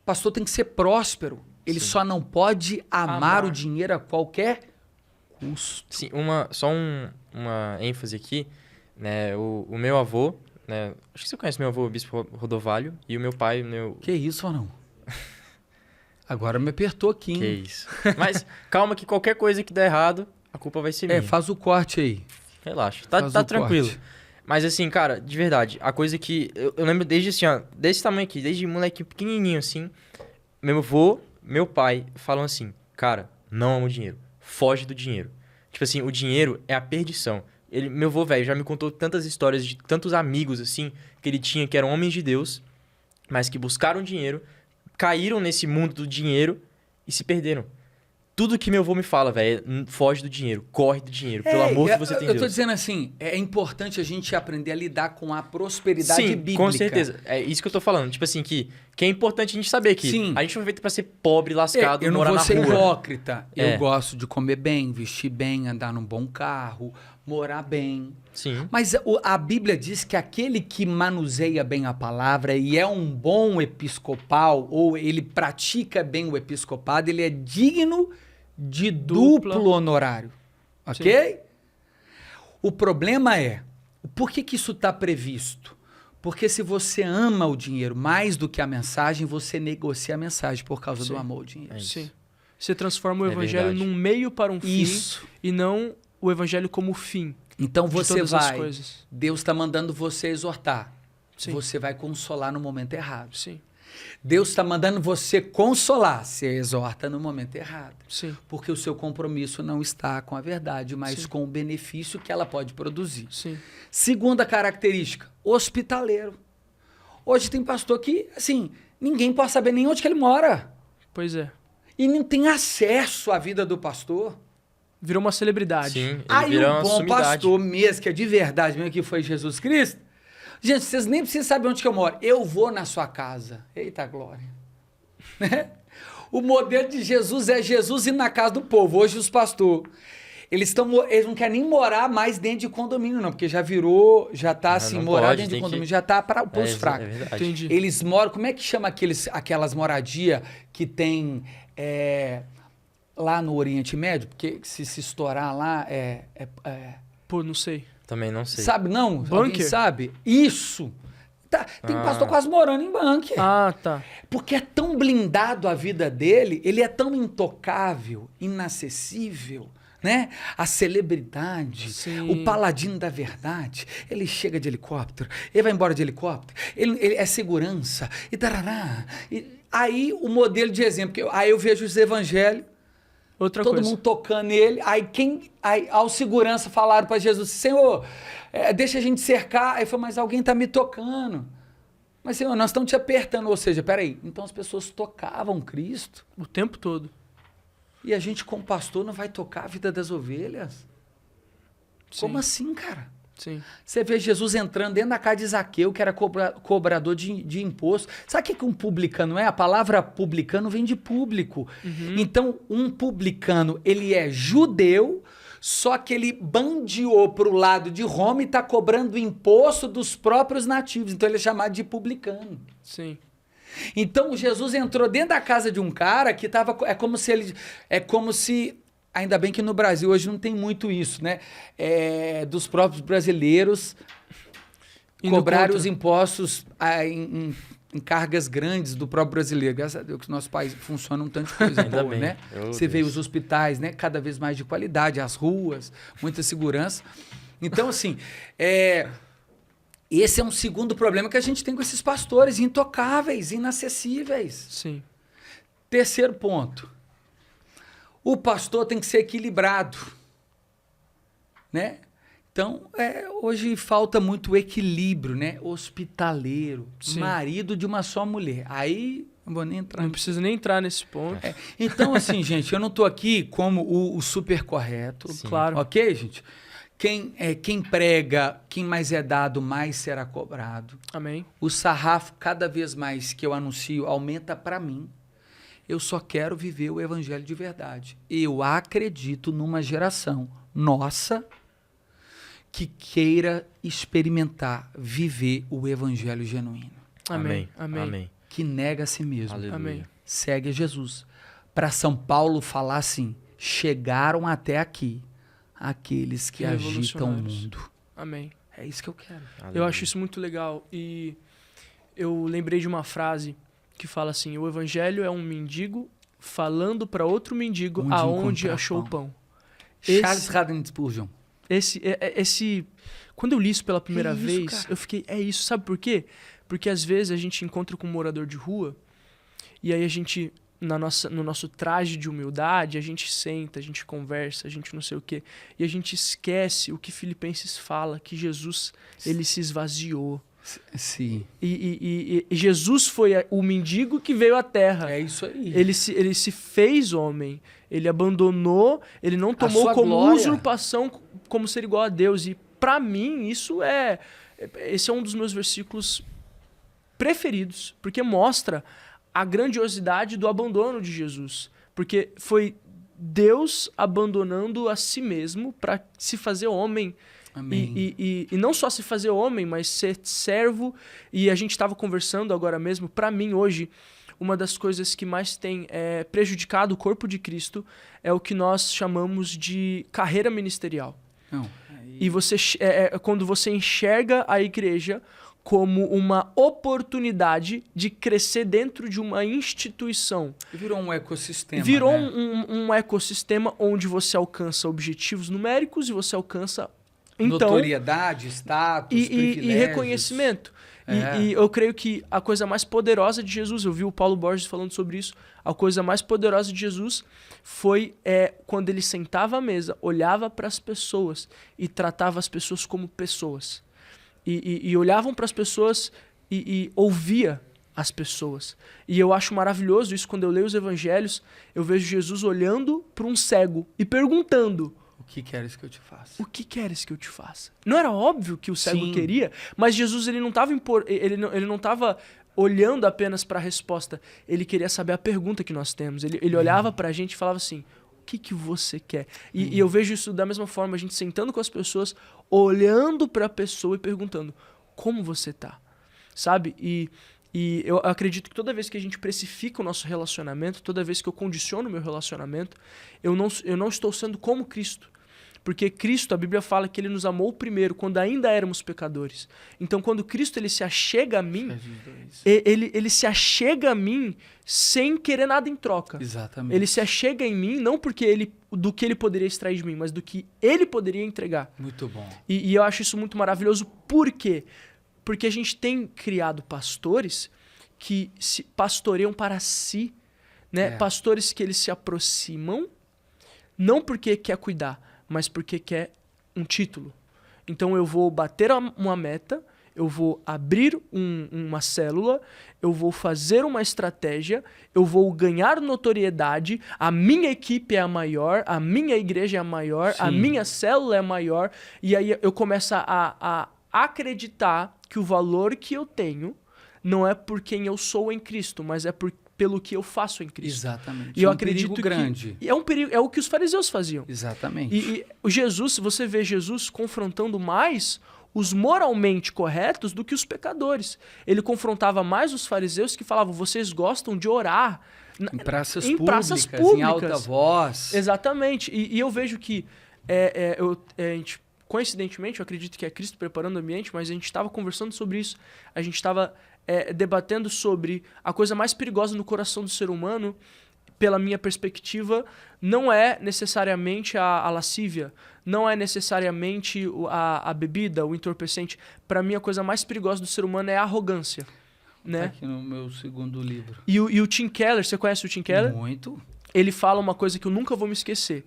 Pastor tem que ser próspero. Ele só não pode amar o dinheiro a qualquer custo. Sim, uma ênfase aqui, né? O meu avô, né? Acho que você conhece meu avô, o Bispo Rodovalho, e o meu pai, Que isso, ou não? Agora me apertou aqui, hein? Que isso. Mas calma que qualquer coisa que der errado, a culpa vai ser minha. Faz o corte aí. Relaxa, Faz tá o tranquilo. corte. Mas assim, cara, de verdade, a coisa que... Eu lembro desde assim, ó, desse tamanho aqui, desde moleque pequenininho assim, meu avô, meu pai falam assim, cara, não ama o dinheiro, foge do dinheiro. Tipo assim, o dinheiro é a perdição. Meu avô, velho, já me contou tantas histórias de tantos amigos, assim, que ele tinha, que eram homens de Deus, mas que buscaram dinheiro, caíram nesse mundo do dinheiro e se perderam. Tudo que meu avô me fala, velho, é foge do dinheiro, corre do dinheiro, pelo amor que você tem Eu Deus. tô dizendo assim, é importante a gente aprender a lidar com a prosperidade Sim, bíblica. com certeza. É isso que eu tô falando. Tipo assim, que Que é importante a gente saber que Sim. a gente foi feito pra ser pobre, lascado, Eu não morar vou na ser rua. hipócrita. É. Eu gosto de comer bem, vestir bem, andar num bom carro, morar bem. Sim. Mas a Bíblia diz que aquele que manuseia bem a palavra e é um bom episcopal, ou ele pratica bem o episcopado, ele é digno de duplo honorário. Ok? O problema é, por que isso está previsto? Porque se você ama o dinheiro mais do que a mensagem, você negocia a mensagem por causa do amor ao dinheiro. É isso. Sim. Você transforma o É evangelho verdade. num meio para um fim Isso. e não o evangelho como fim. Então de você todas as vai, coisas. Deus está mandando você exortar. Sim. Você vai consolar no momento errado. Sim, Deus está mandando você consolar, você exorta no momento errado. sim, Porque o seu compromisso não está com a verdade, mas Sim. com o benefício que ela pode produzir. sim. Segunda característica, hospitaleiro. Hoje tem pastor que, assim, ninguém pode saber nem onde que ele mora. Pois é. E não tem acesso à vida do pastor. Virou uma celebridade. Sim, ele Aí vira o uma bom sumidade. pastor mesmo, que é de verdade mesmo, que foi Jesus Cristo. Gente, vocês nem precisam saber onde que eu moro. Eu vou na sua casa. Eita glória. Né? O modelo de Jesus é Jesus ir na casa do povo. Hoje os pastores, eles não querem nem morar mais dentro de condomínio, não. Porque já virou, já tá assim, não morar pode, dentro de tem condomínio, que- já tá para os fracos. É verdade. Entendi. Eles moram, como é que chama aquelas moradias que tem lá no Oriente Médio? Porque se estourar lá Pô, não sei. Também não sei. sabe não? Bunker? Alguém sabe? Isso! Tem pastor quase morando em bunker. Ah, tá. Porque é tão blindado a vida dele, ele é tão intocável, inacessível, né? A celebridade, Sim. o paladino da verdade. Ele chega de helicóptero, ele vai embora de helicóptero, ele é segurança, e tarará. Aí o modelo de exemplo, aí eu vejo os evangelhos, Outra todo coisa. mundo tocando nele, aí ao segurança falaram para Jesus, Senhor, deixa a gente cercar. Aí ele falou, mas alguém está me tocando. Mas Senhor, nós estamos te apertando. Ou seja, peraí, então as pessoas tocavam Cristo O tempo todo. e a gente como pastor não vai tocar a vida das ovelhas? Sim. Como assim, cara? Sim. Você vê Jesus entrando dentro da casa de Zaqueu, que era cobrador de imposto. Sabe o que um publicano é? A palavra publicano vem de público. Então, um publicano, ele é judeu, só que ele bandeou para o lado de Roma e está cobrando imposto dos próprios nativos. Então, ele é chamado de publicano. Sim. Então, Jesus entrou dentro da casa de um cara que estava... É como se... Ainda bem que no Brasil hoje não tem muito isso, né? Dos próprios brasileiros Indo cobrarem contra. os impostos em cargas grandes do próprio brasileiro. Graças a Deus que nosso país funciona um tanto de coisa Ainda boa, bem. né? Meu Você vê Deus. os hospitais, né? Cada vez mais de qualidade, as ruas, muita segurança. Então, assim, esse é um segundo problema que a gente tem com esses pastores intocáveis, inacessíveis. Sim. Terceiro ponto. O pastor tem que ser equilibrado, né? Então, hoje falta muito equilíbrio, né? Hospitaleiro, Sim. marido de uma só mulher. Aí, não vou nem entrar. Não precisa nem entrar nesse ponto. Então, assim, gente, eu não estou aqui como o super correto. Sim. Claro. Ok, gente? Quem prega, quem mais é dado, mais será cobrado. Amém. O sarrafo, cada vez mais que eu anuncio, aumenta para mim. Eu só quero viver o evangelho de verdade. Eu acredito numa geração nossa que queira experimentar, viver o evangelho genuíno. Amém. Amém. Amém. Que nega a si mesmo. Aleluia. Amém. Segue a Jesus. Para São Paulo falar assim, chegaram até aqui aqueles que agitam o Revolucionários. mundo. Amém. É isso que eu quero. Eu Aleluia. acho isso muito legal. E eu lembrei de uma frase que fala assim: o evangelho é um mendigo falando para outro mendigo Onde aonde encontrar achou pão. o pão. Charles Haddon Spurgeon. Quando eu li isso pela primeira isso, vez, cara? eu fiquei, é isso, sabe por quê? Porque às vezes a gente encontra com um morador de rua e aí a gente, no nosso traje de humildade, a gente senta, a gente conversa, a gente não sei o quê, e a gente esquece o que Filipenses fala, que Jesus, ele se esvaziou. Sim. E Jesus foi o mendigo que veio à terra. É isso aí. Ele se fez homem. Ele abandonou, ele não tomou sua como glória. usurpação como ser igual a Deus. E pra mim, esse é um dos meus versículos preferidos, porque mostra a grandiosidade do abandono de Jesus. Porque foi Deus abandonando a si mesmo para se fazer homem. Amém. E não só se fazer homem, mas ser servo. E a gente estava conversando agora mesmo, para mim hoje, uma das coisas que mais tem prejudicado o corpo de Cristo é o que nós chamamos de carreira ministerial. Não. E quando você enxerga a igreja como uma oportunidade de crescer dentro de uma instituição. Virou um ecossistema. Virou né? um ecossistema onde você alcança objetivos numéricos e você alcança notoriedade, status, privilégios. E reconhecimento. E eu creio que a coisa mais poderosa de Jesus, eu vi o Paulo Borges falando sobre isso, a coisa mais poderosa de Jesus foi quando ele sentava à mesa, olhava para as pessoas e tratava as pessoas como pessoas. E olhavam para as pessoas e ouvia as pessoas. E eu acho maravilhoso isso, quando eu leio os evangelhos, eu vejo Jesus olhando para um cego e perguntando: o que queres que eu te faça? O que queres que eu te faça? Não era óbvio que o cego queria, mas Jesus ele não estava olhando apenas para a resposta. Ele queria saber a pergunta que nós temos. Ele olhava para a gente e falava assim: o que você quer? E eu vejo isso da mesma forma, a gente sentando com as pessoas, olhando para a pessoa e perguntando: como você tá? Sabe? E eu acredito que toda vez que a gente precifica o nosso relacionamento, toda vez que eu condiciono o meu relacionamento, eu não estou sendo como Cristo. Porque Cristo, a Bíblia fala que ele nos amou primeiro, quando ainda éramos pecadores. Então, quando Cristo ele se achega a mim, ele se achega a mim sem querer nada em troca. Exatamente. Ele se achega em mim não porque do que ele poderia extrair de mim, mas do que ele poderia entregar. Muito bom. E eu acho isso muito maravilhoso. Por quê? Porque a gente tem criado pastores que se pastoreiam para si, né? Pastores que eles se aproximam não porque quer cuidar, mas porque quer um título. Então eu vou bater uma meta, eu vou abrir uma célula, eu vou fazer uma estratégia, eu vou ganhar notoriedade, a minha equipe é a maior, a minha igreja é a maior, a minha célula é a maior, e aí eu começo a acreditar que o valor que eu tenho não é por quem eu sou em Cristo, mas é pelo que eu faço em Cristo. Exatamente. E eu acredito perigo grande. É um perigo, é o que os fariseus faziam. Exatamente. E o Jesus, você vê Jesus confrontando mais os moralmente corretos do que os pecadores. Ele confrontava mais os fariseus que falavam: vocês gostam de orar em praças públicas, em alta voz. Exatamente. E eu vejo que coincidentemente, eu acredito que é Cristo preparando o ambiente, mas a gente estava conversando sobre isso. A gente estava debatendo sobre a coisa mais perigosa no coração do ser humano, pela minha perspectiva, não é necessariamente a lascívia, não é necessariamente a bebida, o entorpecente. Para mim, a coisa mais perigosa do ser humano é a arrogância. Né? Tá aqui no meu segundo livro. E o Tim Keller, você conhece o Tim Keller? Muito. Ele fala uma coisa que eu nunca vou me esquecer.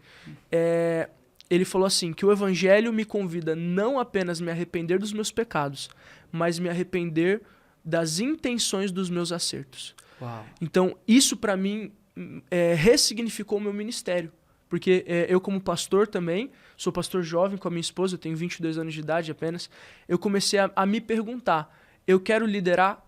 Ele falou assim, que o evangelho me convida não apenas me arrepender dos meus pecados, mas me arrepender das intenções dos meus acertos. Uau. Então, isso para mim ressignificou o meu ministério. Porque eu, como pastor também, sou pastor jovem com a minha esposa, eu tenho 22 anos de idade apenas, eu comecei a me perguntar: eu quero liderar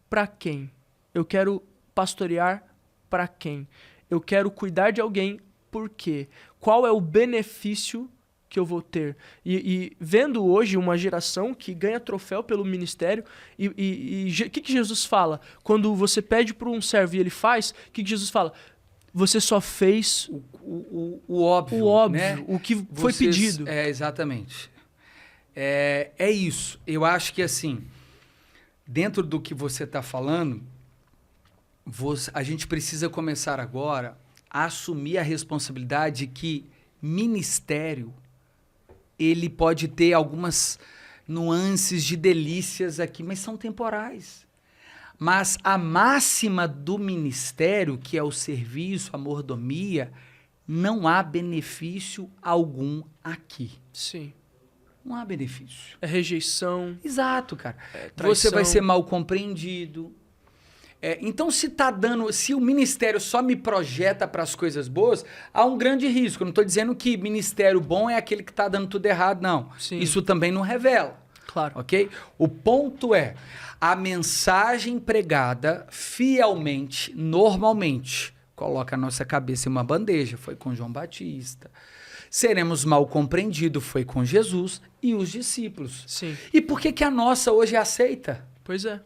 para quem? Eu quero pastorear para quem? Eu quero cuidar de alguém por quê? Qual é o benefício que eu vou ter? E vendo hoje uma geração que ganha troféu pelo ministério, e o que Jesus fala? Quando você pede para um servo e ele faz, o que Jesus fala? Você só fez o óbvio. O óbvio, né? o que foi pedido. Exatamente. É isso. Eu acho que, assim, dentro do que você está falando, a gente precisa começar agora a assumir a responsabilidade que ministério ele pode ter algumas nuances de delícias aqui, mas são temporais. Mas a máxima do ministério, que é o serviço, a mordomia, não há benefício algum aqui. Sim. Não há benefício. É rejeição. Exato, cara. Traição. Você vai ser mal compreendido. Então, se o ministério só me projeta para as coisas boas, há um grande risco. Eu não estou dizendo que ministério bom é aquele que está dando tudo errado, não. Sim. Isso também não revela. Claro. Ok? O ponto é, a mensagem pregada fielmente, normalmente, coloca a nossa cabeça em uma bandeja, foi com João Batista. Seremos mal compreendidos, foi com Jesus e os discípulos. Sim. E por que a nossa hoje é aceita? Pois é.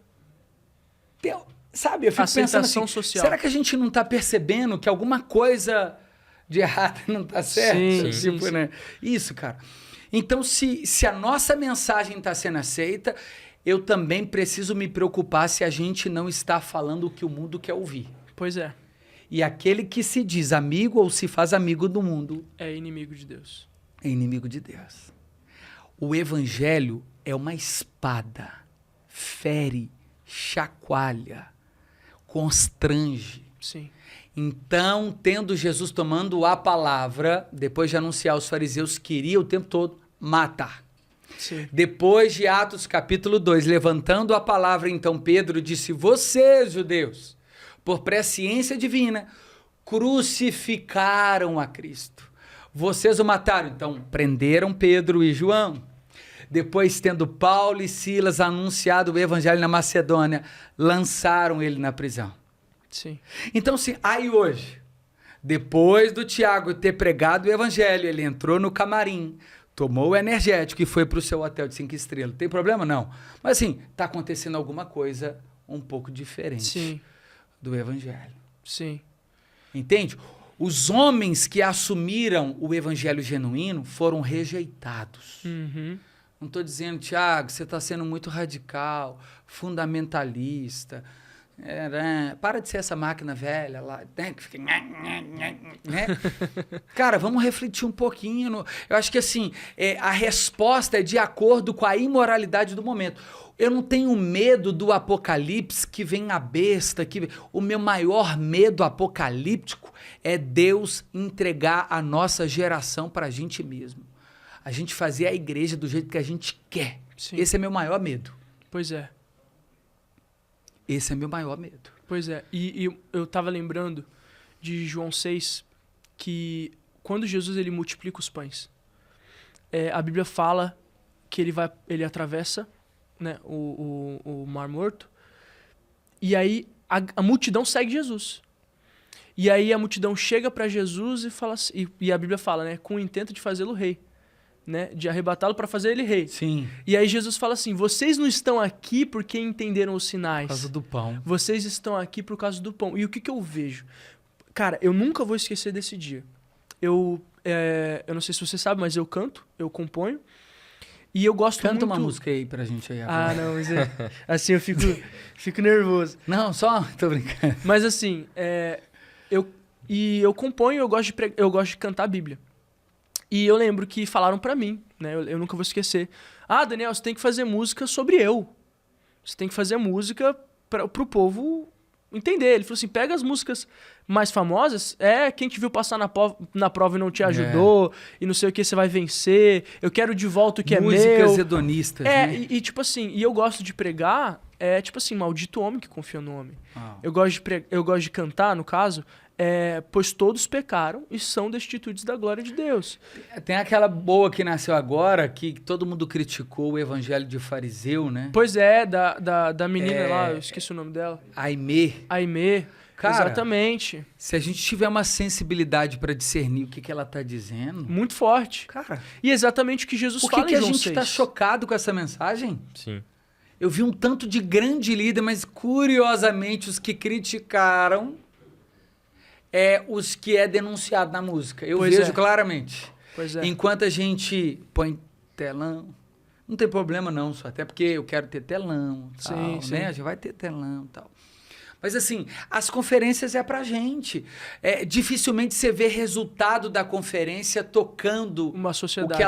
Sabe, eu fico pensando Aceitação assim, social. será que a gente não está percebendo que alguma coisa de errado não está certo? Sim, Tipo, sim. né? Isso, cara. Então, se a nossa mensagem está sendo aceita, eu também preciso me preocupar se a gente não está falando o que o mundo quer ouvir. Pois é. E aquele que se diz amigo ou se faz amigo do mundo É inimigo de Deus. é inimigo de Deus. O evangelho é uma espada, fere, chacoalha, constrange. Sim. Então, tendo Jesus tomando a palavra, depois de anunciar aos fariseus, queria o tempo todo matar. Sim. Depois de Atos capítulo 2, levantando a palavra, então Pedro disse, vocês, judeus, por presciência divina, crucificaram a Cristo. Vocês o mataram, então prenderam Pedro e João. Depois, tendo Paulo e Silas anunciado o evangelho na Macedônia, lançaram ele na prisão. Sim. Então, se aí hoje, depois do Tiago ter pregado o evangelho, ele entrou no camarim, tomou o energético e foi para o seu hotel de 5 estrelas. Tem problema? Não. Mas assim, está acontecendo alguma coisa um pouco diferente Sim. do evangelho. Sim. Entende? Os homens que assumiram o evangelho genuíno foram rejeitados. Uhum. Não estou dizendo, Tiago, você está sendo muito radical, fundamentalista. Para de ser essa máquina velha lá, né? Que fica... né? Cara, vamos refletir um pouquinho. Eu acho que assim, a resposta é de acordo com a imoralidade do momento. Eu não tenho medo do apocalipse que vem a besta. O meu maior medo apocalíptico é Deus entregar a nossa geração para a gente mesmo. A gente fazer a igreja do jeito que a gente quer. Sim. Esse é meu maior medo. Pois é. Esse é meu maior medo. Pois é. E eu tava lembrando de João 6, que quando Jesus ele multiplica os pães, a Bíblia fala que ele atravessa, né, o Mar Morto, e aí a multidão segue Jesus. E aí a multidão chega para Jesus e fala assim, e a Bíblia fala, né, com o intento de fazê-lo rei. Né, de arrebatá-lo para fazer ele rei. Sim. E aí Jesus fala assim, vocês não estão aqui porque entenderam os sinais. Por causa do pão. Vocês estão aqui por causa do pão. E o que eu vejo? Cara, eu nunca vou esquecer desse dia. Eu não sei se você sabe, mas eu canto, eu componho. E eu gosto muito... Canta uma música aí pra gente aí agora. Ah, não, mas assim eu fico nervoso. Não, só... Tô brincando. Mas assim, eu componho, eu gosto de cantar a Bíblia. E eu lembro que falaram pra mim, né? Eu nunca vou esquecer. Ah, Daniel, você tem que fazer música sobre eu. Você tem que fazer música pro povo entender. Ele falou assim, pega as músicas mais famosas, quem te viu passar na prova e não te ajudou, e não sei o que, você vai vencer, eu quero de volta o que é meu. Músicas hedonistas, né? E tipo assim, e eu gosto de pregar, tipo assim, maldito homem que confia no homem. Ah. Eu gosto de cantar, no caso, pois todos pecaram e são destituídos da glória de Deus. Tem aquela boa que nasceu agora, que todo mundo criticou o evangelho de fariseu, né? Pois da menina lá, eu esqueci o nome dela. Aimee. Cara, exatamente. Se a gente tiver uma sensibilidade para discernir o que ela tá dizendo... Muito forte. Cara, E exatamente o que Jesus fala em que a João gente 6. tá chocado com essa mensagem? Sim. Eu vi um tanto de grande líder, mas curiosamente os que criticaram os que é denunciado na música. Eu Pois vejo é. claramente. Pois é. Enquanto a gente põe telão, não tem problema não, só até porque eu quero ter telão, tal, Sim, né? sim. Já vai ter telão, tal. Mas assim, as conferências é pra gente. Dificilmente você vê resultado da conferência tocando Uma sociedade.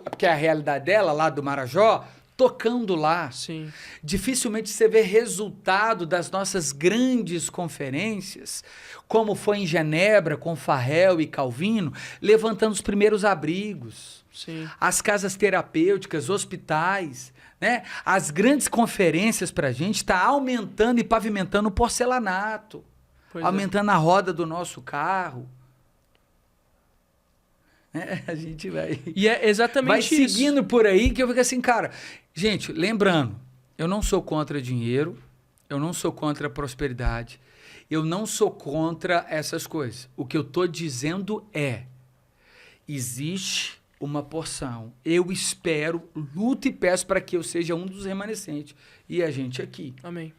porque a realidade dela lá do Marajó, tocando lá. Sim. Dificilmente você vê resultado das nossas grandes conferências, como foi em Genebra, com Farrell e Calvino, levantando os primeiros abrigos, Sim. as casas terapêuticas, hospitais, né? As grandes conferências para a gente está aumentando e pavimentando o porcelanato, Pois aumentando a roda do nosso carro. A gente vai... E é exatamente vai isso. seguindo por aí que eu fico assim, cara... Gente, lembrando, eu não sou contra dinheiro, eu não sou contra a prosperidade, eu não sou contra essas coisas. O que eu tô dizendo é, existe uma porção. Eu espero, luto e peço para que eu seja um dos remanescentes. E a gente aqui. Amém.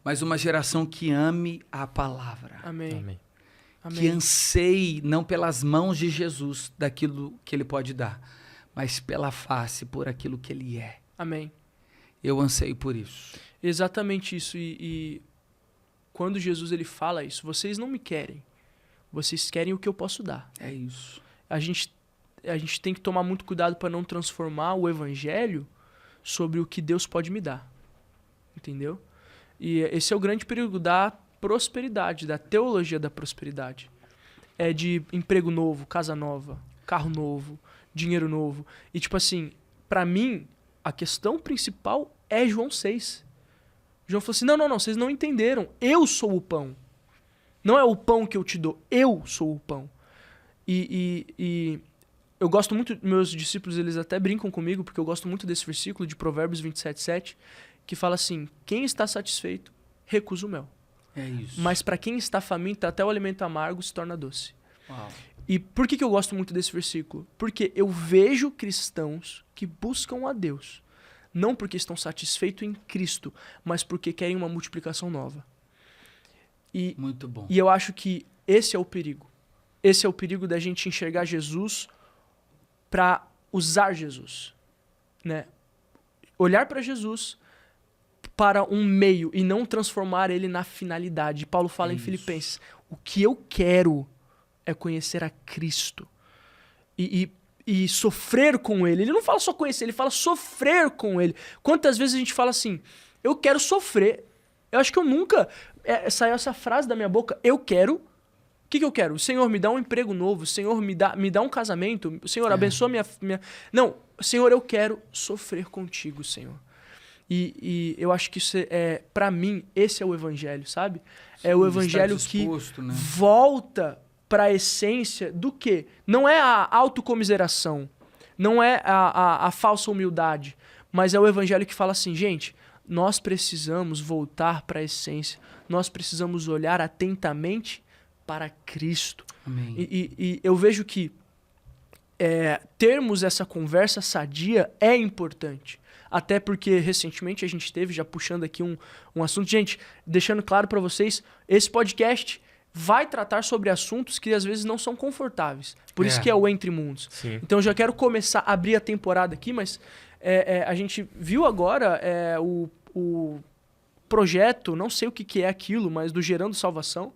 Mas uma geração que ame a palavra. Amém. Amém. Que anseie não pelas mãos de Jesus, daquilo que ele pode dar, mas pela face, por aquilo que ele é. Amém. Eu anseio por isso. Exatamente isso. E quando Jesus ele fala isso, vocês não me querem. Vocês querem o que eu posso dar. É isso. A gente tem que tomar muito cuidado para não transformar o evangelho sobre o que Deus pode me dar. Entendeu? E esse é o grande perigo da prosperidade, da teologia da prosperidade. É de emprego novo, casa nova, carro novo, dinheiro novo. E tipo assim, para mim, a questão principal é João 6. João falou assim, não, vocês não entenderam. Eu sou o pão. Não é o pão que eu te dou, eu sou o pão. E eu gosto muito, meus discípulos, eles até brincam comigo, porque eu gosto muito desse versículo de Provérbios 27:7, que fala assim, quem está satisfeito, recusa o mel. É isso. Mas para quem está faminto, até o alimento amargo se torna doce. Uau. E por que eu gosto muito desse versículo? Porque eu vejo cristãos que buscam a Deus, não porque estão satisfeitos em Cristo, mas porque querem uma multiplicação nova. Muito bom. E eu acho que esse é o perigo. Esse é o perigo da gente enxergar Jesus para usar Jesus, né? Olhar para Jesus para um meio e não transformar ele na finalidade. Paulo fala em Filipenses, o que eu quero é conhecer a Cristo e sofrer com ele. Ele não fala só conhecer, ele fala sofrer com ele. Quantas vezes a gente fala assim, eu quero sofrer. Eu acho que eu nunca saiu essa frase da minha boca, eu quero. O que eu quero? O Senhor me dá um emprego novo, o Senhor me dá um casamento, o Senhor abençoa minha... Não, Senhor, eu quero sofrer contigo, Senhor. E eu acho que isso pra mim, esse é o evangelho, sabe? É o evangelho que volta para a essência do quê? Não é a autocomiseração, não é a falsa humildade, mas é o evangelho que fala assim, gente, nós precisamos voltar para a essência, nós precisamos olhar atentamente para Cristo. Amém. E eu vejo que termos essa conversa sadia é importante. Até porque recentemente a gente teve, já puxando aqui um assunto. Gente, deixando claro para vocês, esse podcast vai tratar sobre assuntos que às vezes não são confortáveis. Por isso que é o Entre Mundos. Sim. Então eu já quero começar a abrir a temporada aqui, mas a gente viu agora o projeto, não sei o que é aquilo, mas do Gerando Salvação.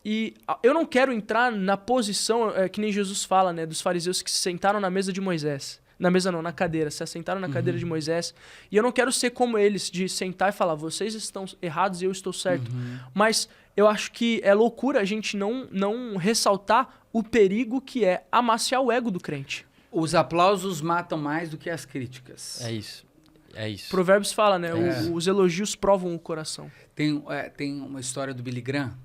E eu não quero entrar na posição, que nem Jesus fala, né, dos fariseus que se sentaram na mesa de Moisés. Na mesa não, na cadeira. Se assentaram na cadeira de Moisés. E eu não quero ser como eles, de sentar e falar, vocês estão errados e eu estou certo. Mas eu acho que é loucura a gente não ressaltar o perigo que é amaciar o ego do crente. Os aplausos matam mais do que as críticas. É isso. É isso. Provérbios fala, né? Os elogios provam o coração. Tem uma história do Billy Graham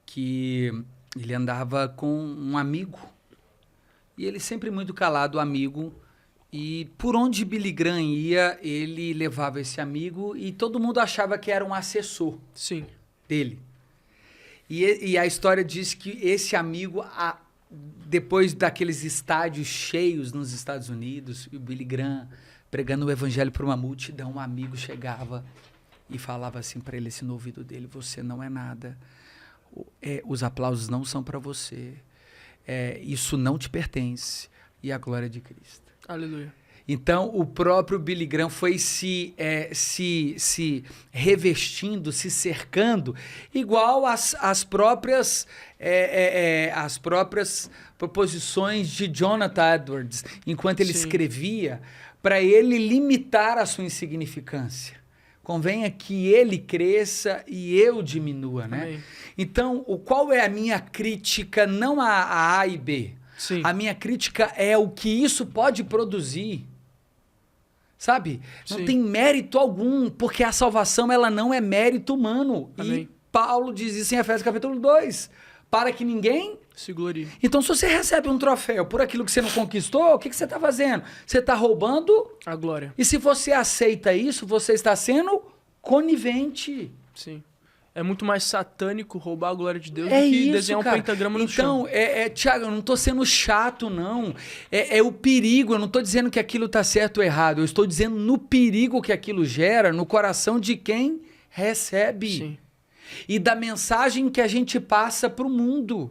que ele andava com um amigo. E ele sempre muito calado, amigo. E por onde Billy Graham ia, ele levava esse amigo e todo mundo achava que era um assessor dele. E a história diz que esse amigo, depois daqueles estádios cheios nos Estados Unidos, e o Billy Graham pregando o evangelho para uma multidão, um amigo chegava e falava assim para ele, assim no ouvido dele, você não é nada, os aplausos não são para você, isso não te pertence, e a glória de Cristo. Aleluia. Então, o próprio Billy Graham foi se revestindo, se cercando, igual as próprias proposições de Jonathan Edwards, enquanto ele escrevia, para ele limitar a sua insignificância. Convenha que ele cresça e eu diminua, né? Amém. Então, qual é a minha crítica? Não a A e B. Sim. A minha crítica é o que isso pode produzir. Sabe? Não tem mérito algum, porque a salvação ela não é mérito humano. Amém. E Paulo diz isso em Efésios capítulo 2. Para que ninguém Se glorie. Então, se você recebe um troféu por aquilo que você não conquistou, o que você está fazendo? Você está roubando. A glória. E se você aceita isso, você está sendo conivente. Sim. É muito mais satânico roubar a glória de Deus É do que isso, desenhar um cara. pentagrama no chão. Então, Thiago, eu não tô sendo chato, não. É o perigo. Eu não tô dizendo que aquilo tá certo ou errado. Eu estou dizendo no perigo que aquilo gera no coração de quem recebe. Sim. E da mensagem que a gente passa pro mundo.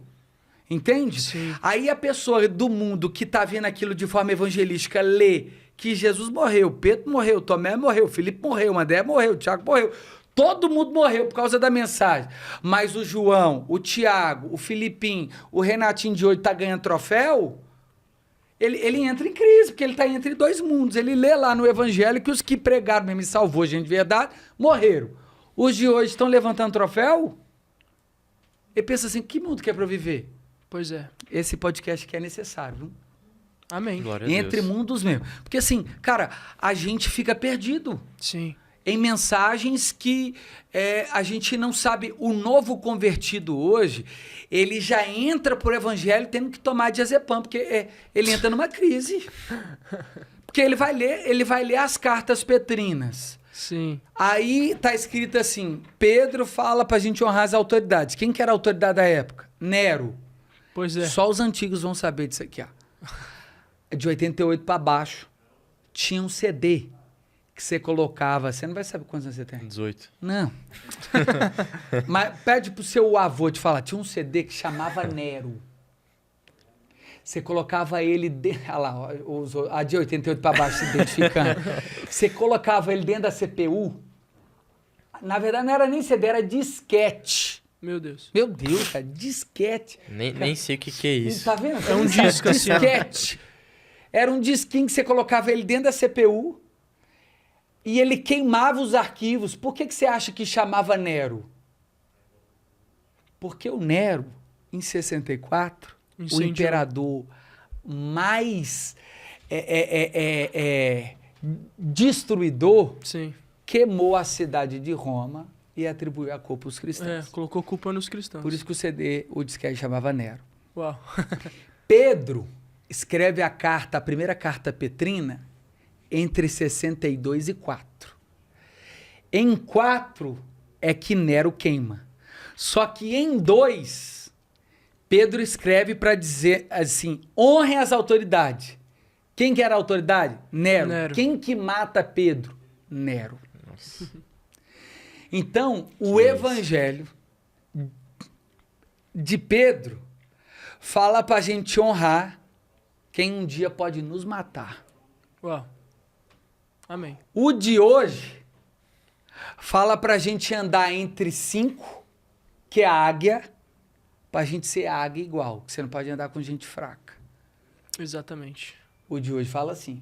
Entende? Sim. Aí a pessoa do mundo que tá vendo aquilo de forma evangelística lê que Jesus morreu, Pedro morreu, Tomé morreu, Filipe morreu, André morreu, Tiago morreu. Todo mundo morreu por causa da mensagem. Mas o João, o Tiago, o Filipinho, o Renatinho de hoje tá ganhando troféu, ele entra em crise, porque ele tá entre dois mundos. Ele lê lá no evangelho que os que pregaram mesmo e salvou gente de verdade, morreram. Os de hoje estão levantando troféu? Ele pensa assim, que mundo que é pra eu viver? Pois é. Esse podcast que é necessário, viu? Amém. Glória a Entre Deus. mundos mesmo. Porque assim, cara, a gente fica perdido Sim. em mensagens que a gente não sabe. O novo convertido hoje, ele já entra pro evangelho tendo que tomar diazepam, porque ele entra numa crise. Porque ele vai ler as cartas petrinas. Sim. Aí tá escrito assim, Pedro fala pra gente honrar as autoridades. Quem que era a autoridade da época? Nero. Pois é. Só os antigos vão saber disso aqui, ó. De 88 para baixo, tinha um CD que você colocava. Você não vai saber quantos anos você tem. 18. Não. Mas pede pro seu avô te falar. Tinha um CD que chamava Nero. Você colocava ele dentro. Olha lá, a de 88 para baixo se identificando. Você colocava ele dentro da CPU. Na verdade, não era nem CD, era disquete. Meu Deus. Meu Deus, cara, disquete. Nem sei o que é isso. Tá vendo? É um disco assim, ó. Disquete. Era um disquinho que você colocava ele dentro da CPU e ele queimava os arquivos. Por que você acha que chamava Nero? Porque o Nero, em 64, o Incendiou. imperador mais destruidor, Sim. queimou a cidade de Roma e atribuiu a culpa aos cristãos. Colocou culpa nos cristãos. Por isso que o CD, o disquete chamava Nero. Uau. Pedro escreve a primeira carta petrina, entre 62 e 4. Em 4 é que Nero queima. Só que em 2, Pedro escreve para dizer assim, honre as autoridades. Quem que era a autoridade? Nero. Quem que mata Pedro? Nero. Nossa. Então, o evangelho de Pedro fala pra gente honrar quem um dia pode nos matar. Uau. Amém. O de hoje fala pra gente andar entre 5, que é a águia, pra gente ser águia igual, que você não pode andar com gente fraca. Exatamente. O de hoje fala assim,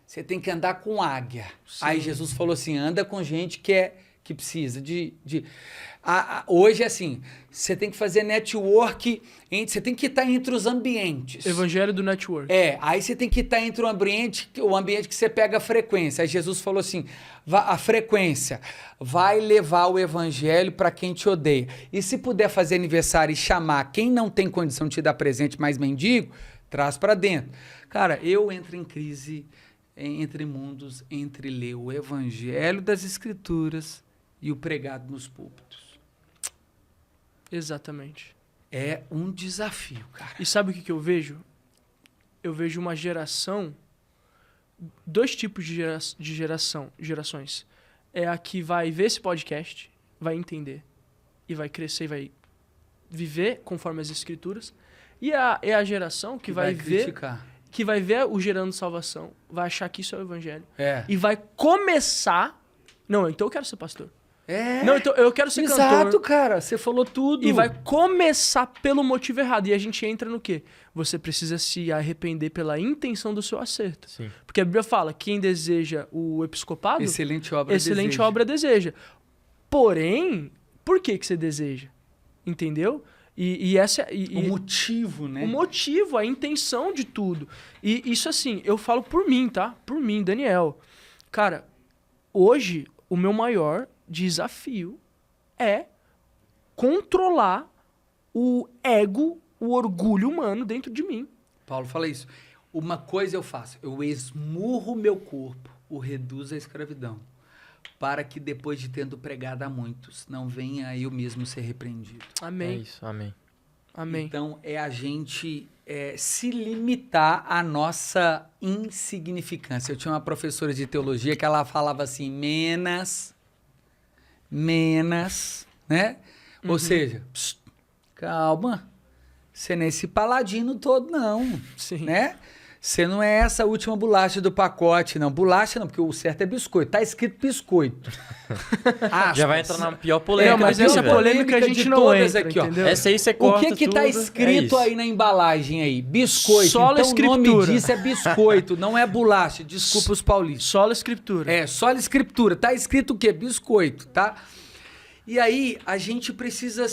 você tem que andar com águia. Sim. Aí Jesus falou assim, anda com gente que precisa hoje é assim, você tem que fazer network, você tem que estar entre os ambientes. Evangelho do network. Aí você tem que estar entre o ambiente que você pega a frequência. Aí Jesus falou assim, a frequência vai levar o evangelho para quem te odeia. E se puder fazer aniversário e chamar quem não tem condição de te dar presente, mais mendigo, traz para dentro. Cara, eu entro em crise entre mundos, entre ler o evangelho das escrituras e o pregado nos púlpitos. Exatamente. É um desafio, cara. E sabe o que eu vejo? Eu vejo uma geração, dois tipos de gerações. É a que vai ver esse podcast, vai entender, e vai crescer, e vai viver conforme as escrituras. E é a geração que vai ver, criticar. que vai ver o Gerando Salvação, vai achar que isso é o evangelho. É. E vai começar... Não, então eu quero ser pastor. É. Não, então eu quero ser cantor. Exato, cara. Você falou tudo. E vai começar pelo motivo errado. E a gente entra no quê? Você precisa se arrepender pela intenção do seu acerto. Sim. Porque a Bíblia fala, quem deseja o episcopado, Excelente obra deseja. Porém, por que você deseja? Entendeu? E essa... O motivo, né? O motivo, a intenção de tudo. E isso assim, eu falo por mim, tá? Por mim, Daniel. Cara, hoje, o meu maior desafio é controlar o ego o orgulho humano dentro de mim. Paulo fala isso. Uma coisa eu faço, eu esmurro meu corpo, o reduzo à escravidão, para que depois de tendo pregado a muitos, não venha eu mesmo ser repreendido. É Amém. isso, amém. Amém. Então, é a gente se limitar à nossa insignificância. Eu tinha uma professora de teologia que ela falava assim, menos, né? Ou seja, psst, calma, você não é esse paladino todo, não, Sim. né? Você não é essa última bolacha do pacote, não. Bolacha não, porque o certo é biscoito. Tá escrito biscoito. Já vai entrar na pior polêmica. Não, mas daqui, essa velho. polêmica a de gente não todas entra, aqui, ó. entendeu? Essa aí você O corta que tá tudo, escrito é aí na embalagem aí? Biscoito. Sola então o nome escritura. disso é biscoito, não é bolacha. Desculpa os paulistas. Sola escritura. É, sola escritura. Tá escrito o quê? Biscoito, tá? E aí, a gente precisa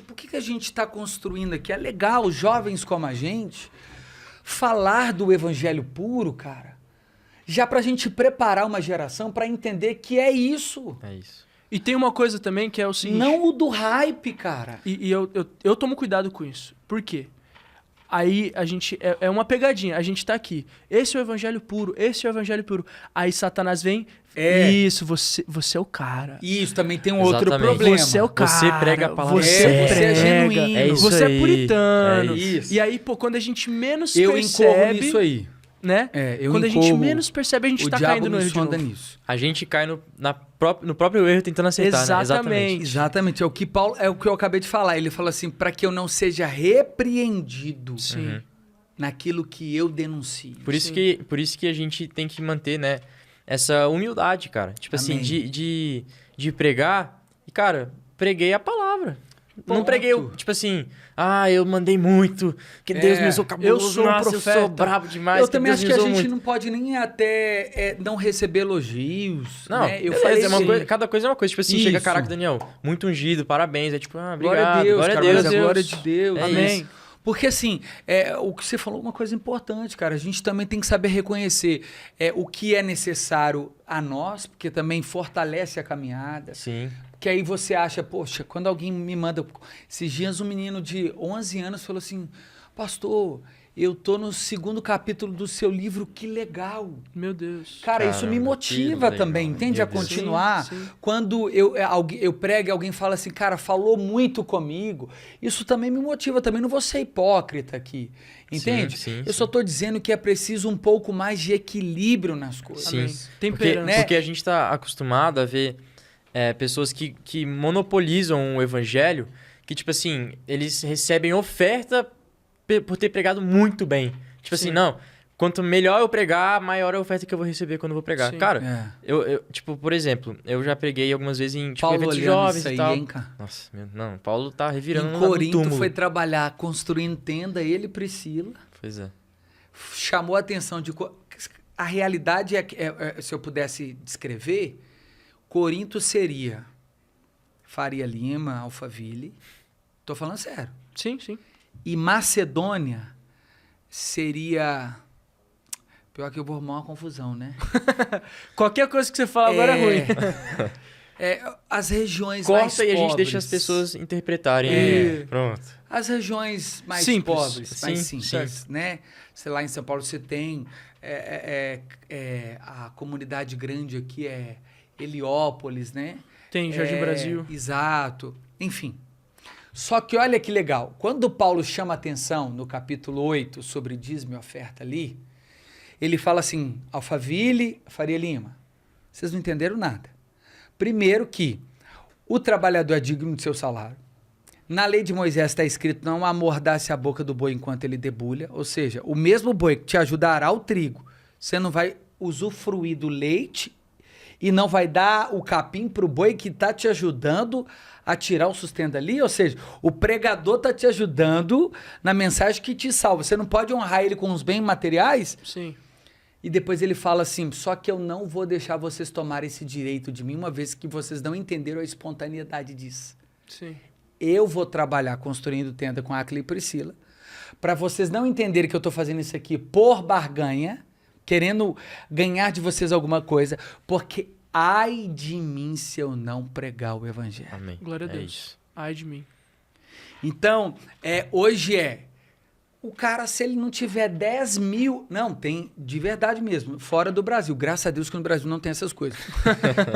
por que a gente está construindo aqui? É legal, jovens como a gente, falar do evangelho puro, cara, já pra gente preparar uma geração pra entender que é isso. É isso. E tem uma coisa também que é o seguinte... Não o do hype, cara. E eu tomo cuidado com isso. Por quê? Aí a gente... É uma pegadinha. A gente tá aqui. Esse é o evangelho puro. Esse é o evangelho puro. Aí Satanás vem... Isso, você é o cara. Isso, também tem um outro Exatamente. problema. Você é o cara. Você prega a palavra Você certa. Você é prega. genuíno. É isso Você aí. é puritano. É isso. E aí, pô, quando a gente menos Eu percebe... incorro nisso aí. Né? Eu Quando a gente incorro, menos percebe, a gente o tá diabo caindo no me erro de sonda novo. nisso. A gente cai no próprio erro tentando acertar, né? Exatamente. Exatamente. É o que Paulo, é o que eu acabei de falar. Ele fala assim, para que eu não seja repreendido Sim. naquilo que eu denuncio. Por isso que a gente tem que manter, né, essa humildade, cara. Tipo assim, Amém. de pregar. E, cara, preguei a palavra. Não Ponto. preguei, tipo assim, eu mandei muito, que Deus me usou cabuloso, eu sou um nossa, profeta. eu sou brabo demais, Eu também Deus acho me que a usou gente muito. não pode nem até não receber elogios. Não, né? Eu beleza, falei é uma assim, coisa, cada coisa é uma coisa. Tipo assim, chega, Isso. caraca, Daniel, muito ungido, parabéns. É tipo, obrigado, glória a Deus, glória a cara, Deus. mas a glória de Deus. É Amém. isso. Porque assim, o que você falou é uma coisa importante, cara. A gente também tem que saber reconhecer o que é necessário a nós, porque também fortalece a caminhada. Sim. Que aí você acha, poxa, quando alguém me manda... Esses dias um menino de 11 anos falou assim, pastor, eu tô no 2º capítulo do seu livro, que legal. Meu Deus. Cara, isso me Caramba, motiva que legal, também, entende? meu A Deus. continuar. Sim, sim. Quando eu prego e alguém fala assim, cara, falou muito comigo, isso também me motiva, também não vou ser hipócrita aqui, entende? Sim, eu só tô dizendo que é preciso um pouco mais de equilíbrio nas coisas. Sim. Amém. Temperança. né? Porque a gente tá acostumado a ver pessoas que monopolizam o evangelho, que, tipo assim, eles recebem oferta por ter pregado muito bem. Tipo Sim. assim, não, quanto melhor eu pregar, maior a oferta que eu vou receber quando eu vou pregar. Sim. Cara, eu, tipo, por exemplo, eu já preguei algumas vezes em tipo, Paulo eventos olhando jovens isso aí, e tal. hein, cara? Nossa, não, Paulo tá revirando Em no Corinto túmulo. foi trabalhar construindo tenda, ele e Priscila. Pois é. Chamou a atenção de... A realidade se eu pudesse descrever, Corinto seria Faria Lima, Alphaville. Tô falando sério. Sim, sim. E Macedônia seria... Pior que eu vou arrumar uma confusão, né? Qualquer coisa que você fala agora é ruim. As regiões mais Corta e a gente deixa as pobres. pessoas interpretarem. É. Pronto. As regiões mais Simples. pobres, mais Sim, simples, né? Sei lá, em São Paulo você tem a comunidade grande aqui é Heliópolis, né? Tem Jardim Brasil. Exato. Enfim. Só que olha que legal. Quando Paulo chama atenção no capítulo 8 sobre dízimo e oferta ali, ele fala assim, Alphaville, Faria Lima, vocês não entenderam nada. Primeiro que o trabalhador é digno de seu salário. Na lei de Moisés está escrito, não amordace a boca do boi enquanto ele debulha. Ou seja, o mesmo boi que te ajudará o trigo, você não vai usufruir do leite e não vai dar o capim para o boi que está te ajudando a tirar o sustento dali. Ou seja, o pregador está te ajudando na mensagem que te salva. Você não pode honrar ele com os bens materiais? Sim. E depois ele fala assim, só que eu não vou deixar vocês tomarem esse direito de mim, uma vez que vocês não entenderam a espontaneidade disso. Sim. Eu vou trabalhar construindo tenda com Áquila e Priscila, para vocês não entenderem que eu estou fazendo isso aqui por barganha, querendo ganhar de vocês alguma coisa, porque ai de mim se eu não pregar o evangelho. Amém. Glória a É Deus. isso. Ai de mim. Então, hoje o cara, se ele não tiver 10 mil... Não, tem de verdade mesmo, fora do Brasil. Graças a Deus que no Brasil não tem essas coisas.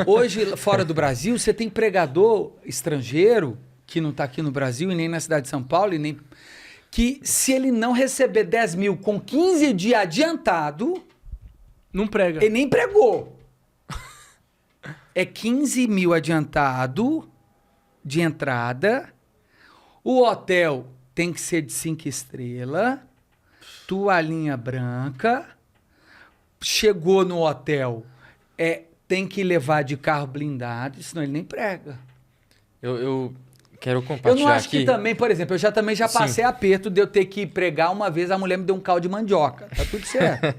Hoje, fora do Brasil, você tem pregador estrangeiro, que não está aqui no Brasil e nem na cidade de São Paulo, e nem... que se ele não receber 10 mil com 15 dias adiantado... Não prega. Ele nem pregou. É 15 mil adiantado de entrada. O hotel tem que ser de 5 estrelas. Toalhinha branca. Chegou no hotel, tem que levar de carro blindado, senão ele nem prega. Eu quero compartilhar. Eu não acho aqui. que também, por exemplo, eu também já passei aperto de eu ter que pregar uma vez, a mulher me deu um caldo de mandioca. Tá tudo certo.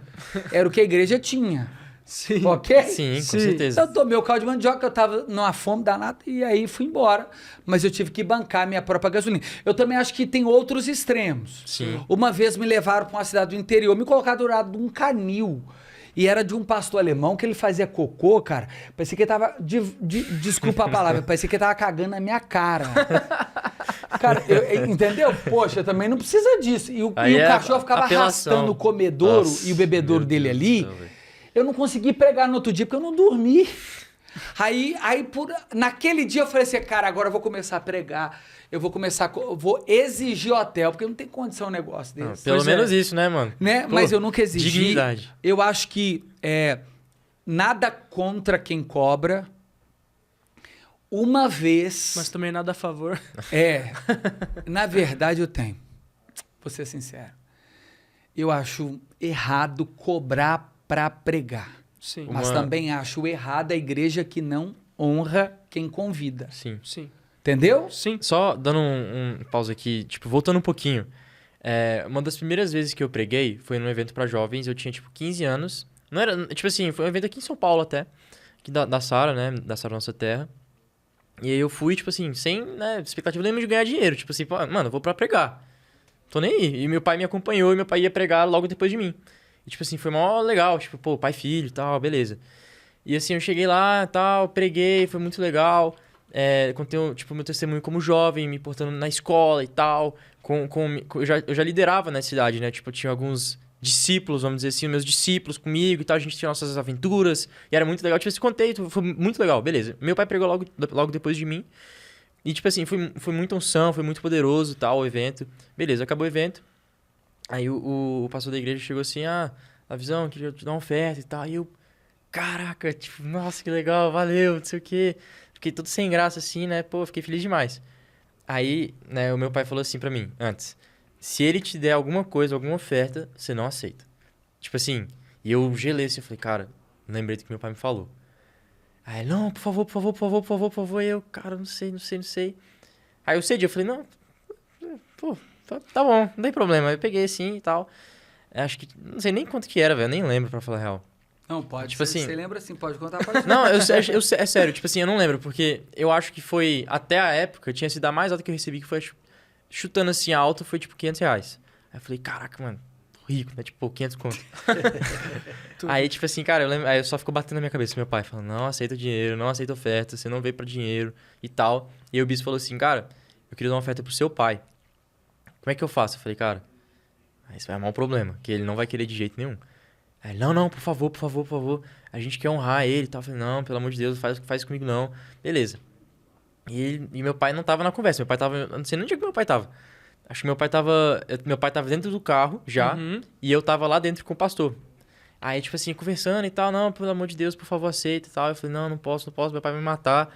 Era o que a igreja tinha. Sim. Ok? Sim, com Sim. certeza. Então, eu tomei o caldo de mandioca, eu tava numa fome danada e aí fui embora. Mas eu tive que bancar minha própria gasolina. Eu também acho que tem outros extremos. Sim. Uma vez me levaram para uma cidade do interior, me colocaram do lado de um canil. E era de um pastor alemão que ele fazia cocô, cara. Parecia que ele tava... desculpa a palavra, parecia que ele tava cagando na minha cara. Cara, entendeu? Poxa, também não precisa disso. E o cachorro ficava arrastando o comedouro e o bebedouro dele ali. Eu não consegui pregar no outro dia porque eu não dormi. Aí naquele dia eu falei assim, cara, agora eu vou começar a pregar. Eu vou exigir hotel, porque não tem condição um negócio desse. Não, pelo menos isso, né, mano? Né? Pô, mas eu nunca exigi. Dignidade. Eu acho que nada contra quem cobra. Uma vez... Mas também nada a favor. Na verdade eu tenho. Vou ser sincero. Eu acho errado cobrar para pregar. Sim. Mas também acho errado a igreja que não honra quem convida. Sim. Sim. Entendeu? Sim. Só dando um pausa aqui, tipo, voltando um pouquinho. Uma das primeiras vezes que eu preguei foi num evento pra jovens, eu tinha, tipo, 15 anos. Não era, tipo assim, foi um evento aqui em São Paulo até, aqui da Sara, né, da Sara Nossa Terra. E aí eu fui, tipo assim, sem, né, expectativa nenhuma de ganhar dinheiro. Tipo assim, mano, eu vou pra pregar. Tô nem aí. E meu pai me acompanhou e meu pai ia pregar logo depois de mim. E, tipo assim, foi mó legal, tipo, pô, pai e filho e tal, beleza. E assim, eu cheguei lá e tal, preguei, foi muito legal. Contei, tipo, meu testemunho como jovem, me portando na escola e tal. Eu já liderava na cidade, né? Tipo, eu tinha alguns discípulos, vamos dizer assim, meus discípulos comigo e tal. A gente tinha nossas aventuras. E era muito legal. Tipo, esse contei, foi muito legal, beleza. Meu pai pregou logo depois de mim. E, tipo assim, foi muita unção, foi muito poderoso e tal, o evento. Beleza, acabou o evento. Aí o pastor da igreja chegou assim, a visão, queria te dar uma oferta e tal. Aí eu, caraca, tipo, nossa, que legal, valeu, não sei o quê. Fiquei todo sem graça assim, né? Pô, fiquei feliz demais. Aí, né, o meu pai falou assim pra mim, antes, se ele te der alguma coisa, alguma oferta, você não aceita. Tipo assim, e eu gelei assim, eu falei, cara, lembrei do que meu pai me falou. Aí, não, por favor. E eu, cara, não sei. Aí eu cedi, eu falei, não, pô, tá bom, não tem problema. Eu peguei assim e tal. Acho que, não sei nem quanto que era, velho, nem lembro pra falar a real. Não, pode. Tipo assim, você lembra assim, pode contar, pode. Não, é sério, tipo assim, eu não lembro, porque eu acho que foi, até a época, tinha sido a mais alta que eu recebi, que foi, chutando assim alto, foi tipo R$500. Aí eu falei, caraca, mano, tô rico, né? Tipo, 500 conto. Aí, tipo assim, cara, eu lembro, aí só ficou batendo na minha cabeça, meu pai falando, não aceita dinheiro, não aceita oferta, você não veio pra dinheiro e tal. E aí o bispo falou assim, cara, eu queria dar uma oferta pro seu pai. Como é que eu faço? Eu falei, cara, aí isso vai arrumar um problema, que ele não vai querer de jeito nenhum. Aí, não, por favor, a gente quer honrar ele e tal. Eu falei, não, pelo amor de Deus, faz comigo não. Beleza. E meu pai não tava na conversa, meu pai tava, eu não sei nem onde é que meu pai tava. Acho que meu pai tava dentro do carro já, e eu tava lá dentro com o pastor. Aí, tipo assim, conversando e tal, não, pelo amor de Deus, por favor, aceita e tal. Eu falei, não posso, meu pai vai me matar.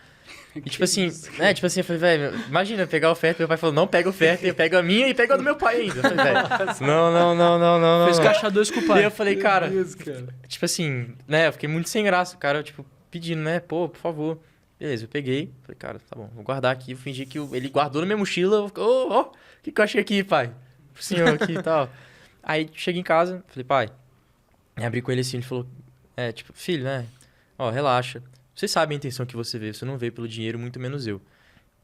E tipo assim, tipo assim, eu falei, velho, imagina pegar a oferta, meu pai falou, não, pega a oferta, eu pego a minha e pego a do meu pai ainda. Eu falei, velho, não. Fez caixa 2 com o pai. E aí eu falei, cara, Deus, cara, tipo assim, né, eu fiquei muito sem graça, cara, tipo, pedindo, né, pô, por favor. Beleza, eu peguei, falei, cara, tá bom, vou guardar aqui, eu fingi que ele guardou na minha mochila, o que eu achei aqui, pai? Pro senhor aqui e tal. Aí, cheguei em casa, falei, pai, abri com ele assim, ele falou, tipo, filho, né, relaxa. Você sabe a intenção que você veio, você não veio pelo dinheiro, muito menos eu.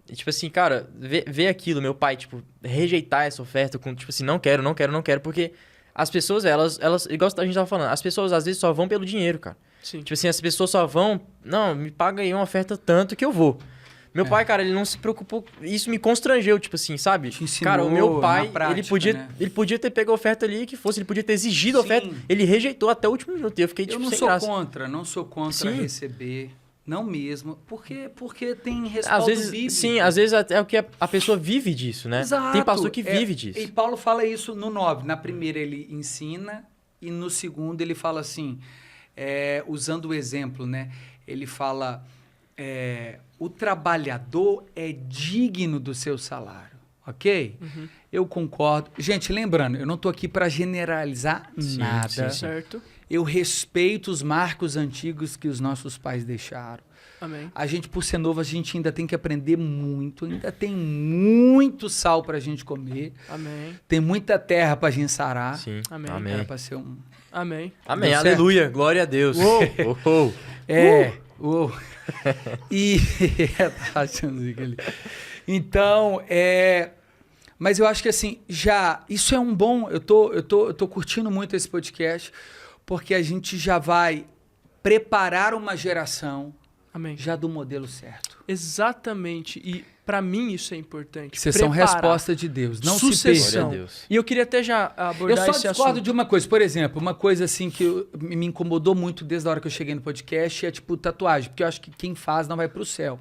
E, tipo assim, cara, ver aquilo, meu pai, tipo, rejeitar essa oferta com, tipo assim, não quero, porque as pessoas, elas, igual a gente tava falando, as pessoas às vezes só vão pelo dinheiro, cara. Sim. Tipo assim, as pessoas só vão, não, me paga aí uma oferta tanto que eu vou. Meu pai, cara, ele não se preocupou. Isso me constrangeu, tipo assim, sabe? Te ensinou Cara, o meu pai, na prática, ele podia ter pego a oferta ali que fosse, ele podia ter exigido a Sim. oferta. Ele rejeitou até o último minuto. E eu fiquei, tipo, Eu não sem sou graça. não sou contra Sim. receber. Não mesmo. Porque tem respaldo Às vezes, bíblico. sim, às vezes é o que a pessoa vive disso, né? Exato. Tem pastor que vive disso. E Paulo fala isso no 9. Na primeira ele ensina e no segundo ele fala assim, usando o exemplo, né? Ele fala, o trabalhador é digno do seu salário, ok? Uhum. Eu concordo. Gente, lembrando, eu não estou aqui para generalizar nada. sim. Certo? Eu respeito os marcos antigos que os nossos pais deixaram. Amém. A gente, por ser novo, a gente ainda tem que aprender muito. Ainda tem muito sal pra gente comer. Amém. Tem muita terra pra gente sarar. Sim, Amém. amém. Era pra ser um... Amém. Amém, Deu certo? aleluia, glória a Deus. Uou. Uou. Uou. E... tá achando isso ali. Então, mas eu acho que assim, isso é um bom... Eu tô curtindo muito esse podcast, porque a gente já vai preparar uma geração Amém. já do modelo certo. Exatamente. E pra mim isso é importante. Vocês são Preparar. resposta de Deus. Não se Sucessão. Glória a Deus. E eu queria até já Eu abordar só esse discordo assunto. de uma coisa. Por exemplo, uma coisa assim que me incomodou muito desde a hora que eu cheguei no podcast é tipo tatuagem. Porque eu acho que quem faz não vai pro céu.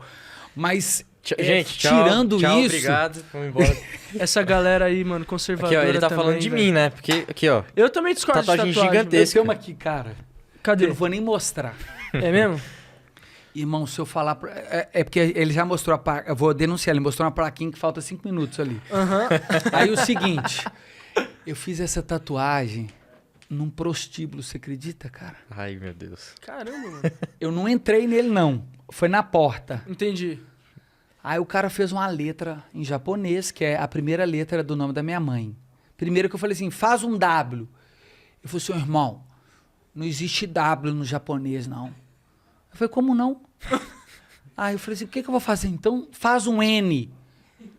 Mas, Gente, tchau, tirando tchau, isso... obrigado, vamos embora. Essa galera aí, mano, Aqui, conservadora ó, ele tá também, falando de velho. mim, né? Porque, aqui, ó, Eu também discordo Tatuagem de tatuagem. gigantesca. Eu tenho uma aqui, cara. Cadê? Eu não vou nem mostrar. É mesmo? Irmão, se eu falar... porque ele já mostrou a placa... Eu vou denunciar. Ele mostrou uma plaquinha que falta 5 minutos ali. Aham. Aí o seguinte... Eu fiz essa tatuagem num prostíbulo. Você acredita, cara? ai, meu Deus. Caramba, mano. Eu não entrei nele, não. Foi na porta. Entendi. Aí o cara fez uma letra em japonês, que é a primeira letra do nome da minha mãe. Primeiro que eu falei assim, faz um W. Eu falei assim, irmão, não existe W no japonês, não. Eu falei, como não? Aí eu falei assim, o que eu vou fazer? Então faz um N,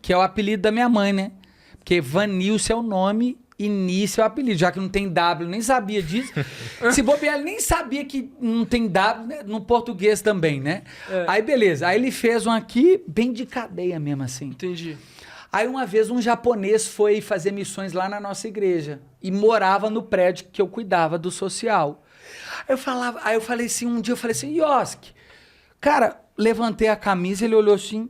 que é o apelido da minha mãe, né? Porque Vanilson é o nome e Nice é o apelido, já que não tem W, nem sabia disso. Se bobear, ele nem sabia que não tem W, né? No português também, né? Aí beleza, aí ele fez um aqui bem de cadeia mesmo assim. Entendi. Aí uma vez um japonês foi fazer missões lá na nossa igreja e morava no prédio que eu cuidava do social. Aí eu falei assim, um dia eu falei assim, Yoski, cara, levantei a camisa, ele olhou assim,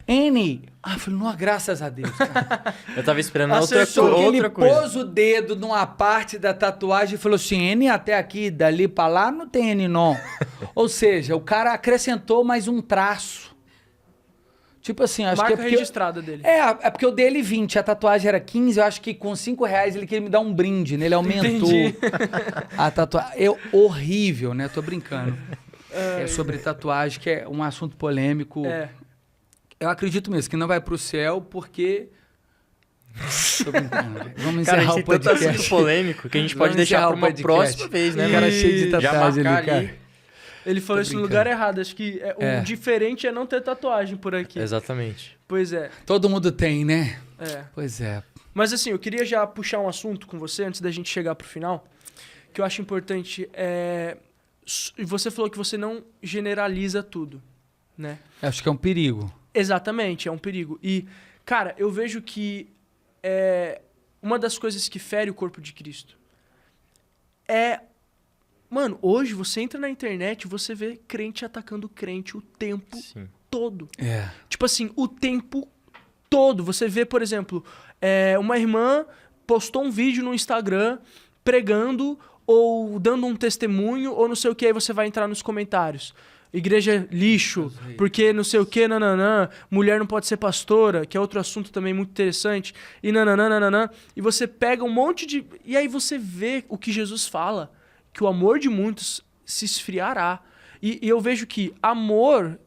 N. Ah, eu falei, não, graças a Deus, cara. Eu tava esperando Acertou que ele outra coisa. pôs o dedo numa parte da tatuagem e falou assim, N até aqui, dali pra lá, não tem N não. Ou seja, o cara acrescentou mais um traço. Tipo assim, acho Marca que é porque... registrada dele. É porque eu dei ele 20, a tatuagem era 15, eu acho que com R$5 ele queria me dar um brinde, né? Ele aumentou Entendi. a tatuagem. É horrível, né? Tô brincando. É sobre tatuagem, que é um assunto polêmico. É. Eu acredito mesmo que não vai pro céu porque... Tô brincando. Velho. Vamos Cara, a encerrar gente o tem tanto assunto podcast. polêmico que a gente pode Vamos deixar encerrar pra o uma podcast. próxima vez, né? O cara cheio de Já tatuagem marcar ali, cara. ali. Ele falou isso no lugar errado. Acho que o diferente é não ter tatuagem por aqui. Exatamente. Pois é. Todo mundo tem, né? É. Pois é. Mas assim, eu queria já puxar um assunto com você antes da gente chegar pro final, que eu acho importante. Você falou que você não generaliza tudo, né? Acho que é um perigo. Exatamente, é um perigo. E, cara, eu vejo que uma das coisas que fere o corpo de Cristo é... Mano, hoje você entra na internet e você vê crente atacando crente o tempo Sim. todo. É. Tipo assim, o tempo todo. Você vê, por exemplo, uma irmã postou um vídeo no Instagram pregando ou dando um testemunho ou não sei o que, aí você vai entrar nos comentários. Igreja lixo, porque não sei o que, nananã, mulher não pode ser pastora, que é outro assunto também muito interessante, e nananã, e você pega um monte de... E aí você vê o que Jesus fala, que o amor de muitos se esfriará. E eu vejo que amor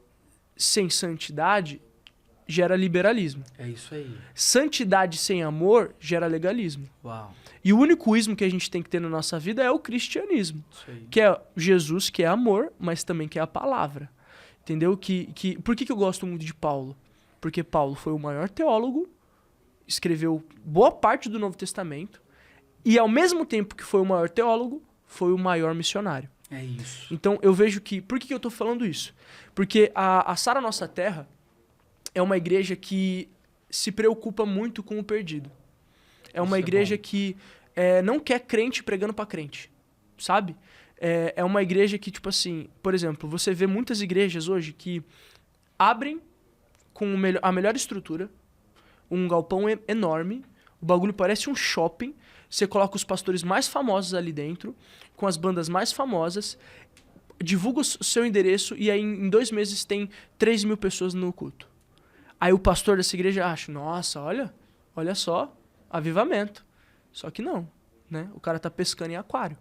sem santidade gera liberalismo. É isso aí. Santidade sem amor gera legalismo. Uau. E o único ismo que a gente tem que ter na nossa vida é o cristianismo. Isso aí. Que é Jesus, que é amor, mas também que é a palavra. Entendeu? Por que eu gosto muito de Paulo? Porque Paulo foi o maior teólogo, escreveu boa parte do Novo Testamento, e ao mesmo tempo que foi o maior teólogo, foi o maior missionário. É isso. Então, eu vejo que... Por que eu tô falando isso? Porque a Sara Nossa Terra é uma igreja que se preocupa muito com o perdido. É uma igreja que não quer crente pregando pra crente, sabe? É uma igreja que, tipo assim... Por exemplo, você vê muitas igrejas hoje que abrem com a melhor estrutura, um galpão enorme, o bagulho parece um shopping, você coloca os pastores mais famosos ali dentro, com as bandas mais famosas, divulga o seu endereço e aí em 2 meses tem 3.000 pessoas no culto. Aí o pastor dessa igreja acha, nossa, olha só, avivamento. Só que não, né? O cara tá pescando em aquário.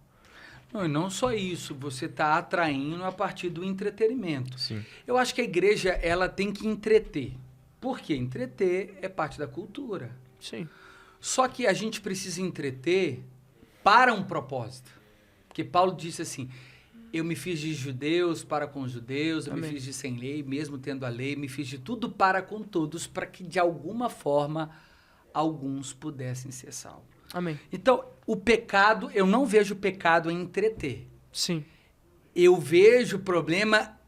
Não, e não só isso, você está atraindo a partir do entretenimento. Sim. Eu acho que a igreja ela tem que entreter. Por quê? Entreter é parte da cultura. Sim. Só que a gente precisa entreter para um propósito. Porque Paulo disse assim, eu me fiz de judeus para com os judeus, eu Amém. me fiz de sem lei, mesmo tendo a lei, me fiz de tudo para com todos, para que de alguma forma alguns pudessem ser salvos. Amém. Então, o pecado, eu não vejo o pecado em entreter. Sim. Eu vejo o problema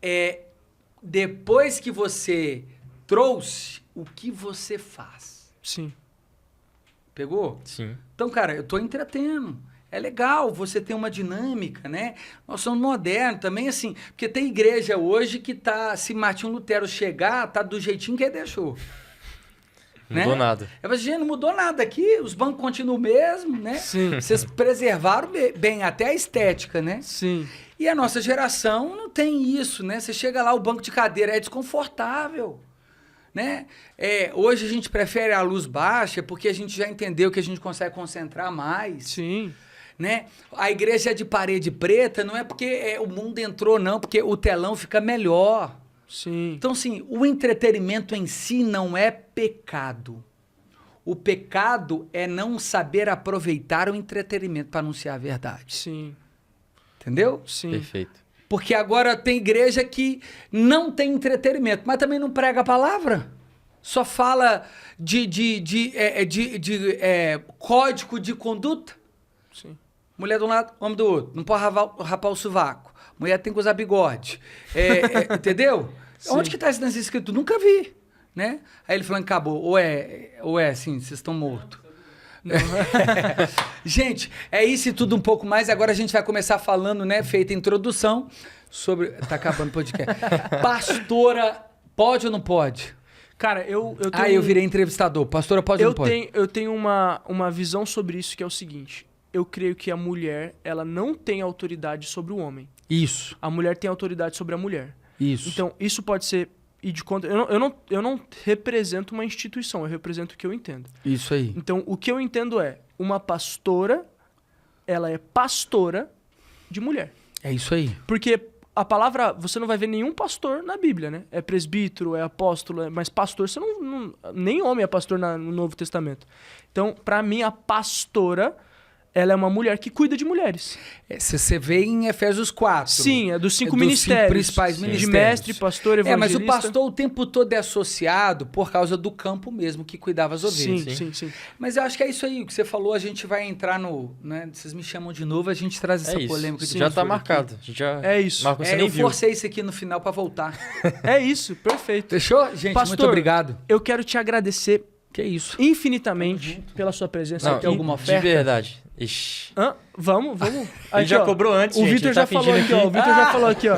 depois que você trouxe, o que você faz. Sim. Pegou? Sim. Então, cara, eu tô entretendo. É legal você ter uma dinâmica, né? Nós somos modernos também, assim, porque tem igreja hoje que tá, se Martinho Lutero chegar, tá do jeitinho que ele deixou. Não mudou nada. Eu falei, gente, não mudou nada aqui, os bancos continuam o mesmo, né? Sim. Vocês preservaram bem até a estética, né? Sim. E a nossa geração não tem isso, né? Você chega lá, o banco de cadeira é desconfortável, né? Hoje a gente prefere a luz baixa porque a gente já entendeu que a gente consegue concentrar mais, Sim. né? A igreja é de parede preta, não é porque o mundo entrou, não, porque o telão fica melhor. Sim. Então, assim, o entretenimento em si não é pecado. O pecado é não saber aproveitar o entretenimento para anunciar a verdade. Sim. Entendeu? Sim. Perfeito. Porque agora tem igreja que não tem entretenimento, mas também não prega a palavra. Só fala de código de conduta. Sim. Mulher de um lado, homem do outro. Não pode rapar o sovaco. Mulher tem que usar bigode. Entendeu? Sim. Onde que está isso nesse escrito? Nunca vi. Né? Aí ele falando, acabou. Ou é assim, vocês estão mortos. Gente, é isso e tudo um pouco mais. Agora a gente vai começar falando, né? Feita a introdução sobre... Tá acabando o podcast. Pastora, pode ou não pode? Cara, eu tenho... eu virei entrevistador. Pastora, pode ou não pode? Eu tenho uma visão sobre isso que é o seguinte. Eu creio que a mulher, ela não tem autoridade sobre o homem. Isso. A mulher tem autoridade sobre a mulher. Isso. Então, isso pode ser... ir de conta. Eu não represento uma instituição, eu represento o que eu entendo. Isso aí. Então, o que eu entendo é, uma pastora, ela é pastora de mulher. É isso aí. Porque a palavra, você não vai ver nenhum pastor na Bíblia, né? É presbítero, é apóstolo, mas pastor, você não nem homem é pastor no Novo Testamento. Então, pra mim, a pastora, ela é uma mulher que cuida de mulheres. Você vê em Efésios 4. Sim, é dos 5 dos ministérios. 5 principais De ministérios. mestre, pastor, evangelista. Mas o pastor o tempo todo é associado por causa do campo mesmo, que cuidava as ovelhas. Sim. Mas eu acho que é isso aí, o que você falou, a gente vai entrar no... Né, vocês me chamam de novo, a gente traz essa polêmica. De Já tá novo marcado. aqui. A gente já É isso. marcou, você nem eu viu. forcei isso aqui no final pra voltar. É isso, perfeito. Fechou? Gente, Pastor, muito obrigado. Eu quero te agradecer Que isso. infinitamente pela sua presença Não, aqui. tem alguma oferta? De verdade. Ixi. Hã? Vamos. Ele Aqui, já ó. cobrou antes, O gente, Vitor ele já tá falou fingindo aqui, ó. O Vitor já falou aqui, ó.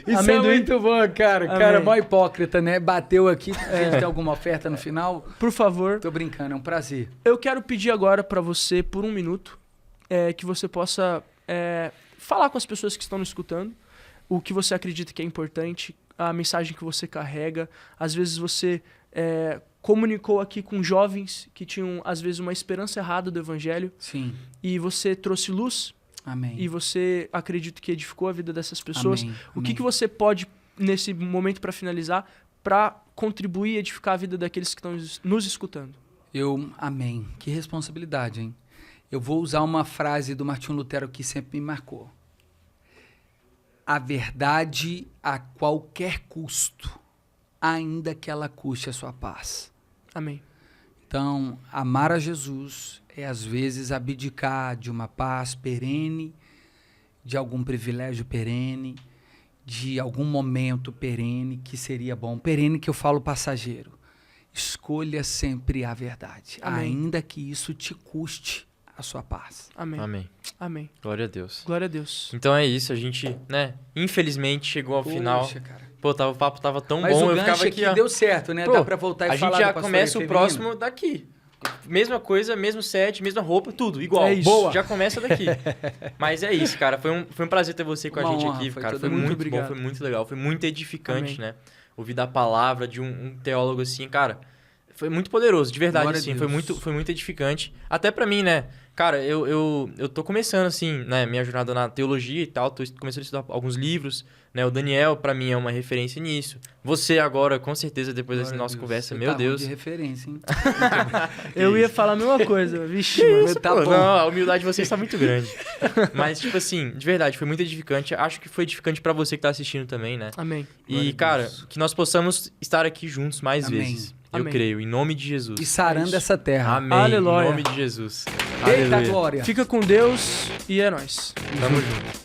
Isso Amendoim. é muito bom, cara. Amém. Cara, mó hipócrita, né? Bateu aqui. A gente tem alguma oferta no final? Por favor, Tô brincando, é um prazer. eu quero pedir agora pra você, por 1 minuto, que você possa falar com as pessoas que estão nos escutando, o que você acredita que é importante, a mensagem que você carrega. Às vezes você comunicou aqui com jovens que tinham, às vezes, uma esperança errada do evangelho, Sim. e você trouxe luz, Amém. e você, acredito que edificou a vida dessas pessoas. Amém. O que você pode, nesse momento para finalizar, para contribuir e edificar a vida daqueles que estão nos escutando? Amém. Que responsabilidade, hein? Eu vou usar uma frase do Martinho Lutero que sempre me marcou. A verdade a qualquer custo, ainda que ela custe a sua paz. Amém. Então, amar a Jesus é, às vezes, abdicar de uma paz perene, de algum privilégio perene, de algum momento perene que seria bom. Perene que eu falo passageiro. Escolha sempre a verdade, Amém. ainda que isso te custe a sua paz. Amém. Amém. Amém. Glória a Deus. Glória a Deus. Então é isso, a gente, né, infelizmente chegou ao final. Poxa, cara. Pô, o papo tava tão Mas bom, o eu gancho ficava aqui, aqui ó. deu certo, né? Pô, Dá pra voltar e a falar gente já do pastoreio começa o feminino. próximo daqui. Mesma coisa, mesmo set, mesma roupa, tudo igual. É isso. Boa. Já começa daqui. Mas é isso, cara. Foi um prazer ter você com a Uma gente honra, aqui, foi cara. todo Foi mundo. muito Obrigado. bom, foi muito legal, foi muito edificante, Amém. né? Ouvir da palavra de um teólogo assim, cara. Foi muito poderoso, de verdade, Glória a assim. Deus. Foi muito edificante. Até pra mim, né? Cara, eu tô começando, assim, né? Minha jornada na teologia e tal. Tô começando a estudar alguns livros, né? O Daniel, pra mim, é uma referência nisso. Você agora, com certeza, depois dessa Glória a nossa Deus. conversa, Você meu tá ruim Deus. de referência, hein? Eu ia falar a mesma coisa. Vixe, mano. Mas tá Pô, bom. não, a humildade de vocês tá muito grande. Mas, tipo assim, de verdade, foi muito edificante. Acho que foi edificante pra você que tá assistindo também, né? Amém. Glória E, a cara, Deus. que nós possamos estar aqui juntos mais Amém. vezes. Eu Amém. creio, em nome de Jesus. E sarando essa terra. Amém. Aleluia. Em nome de Jesus. Eita Aleluia. glória. Fica com Deus e é nóis. Tamo junto.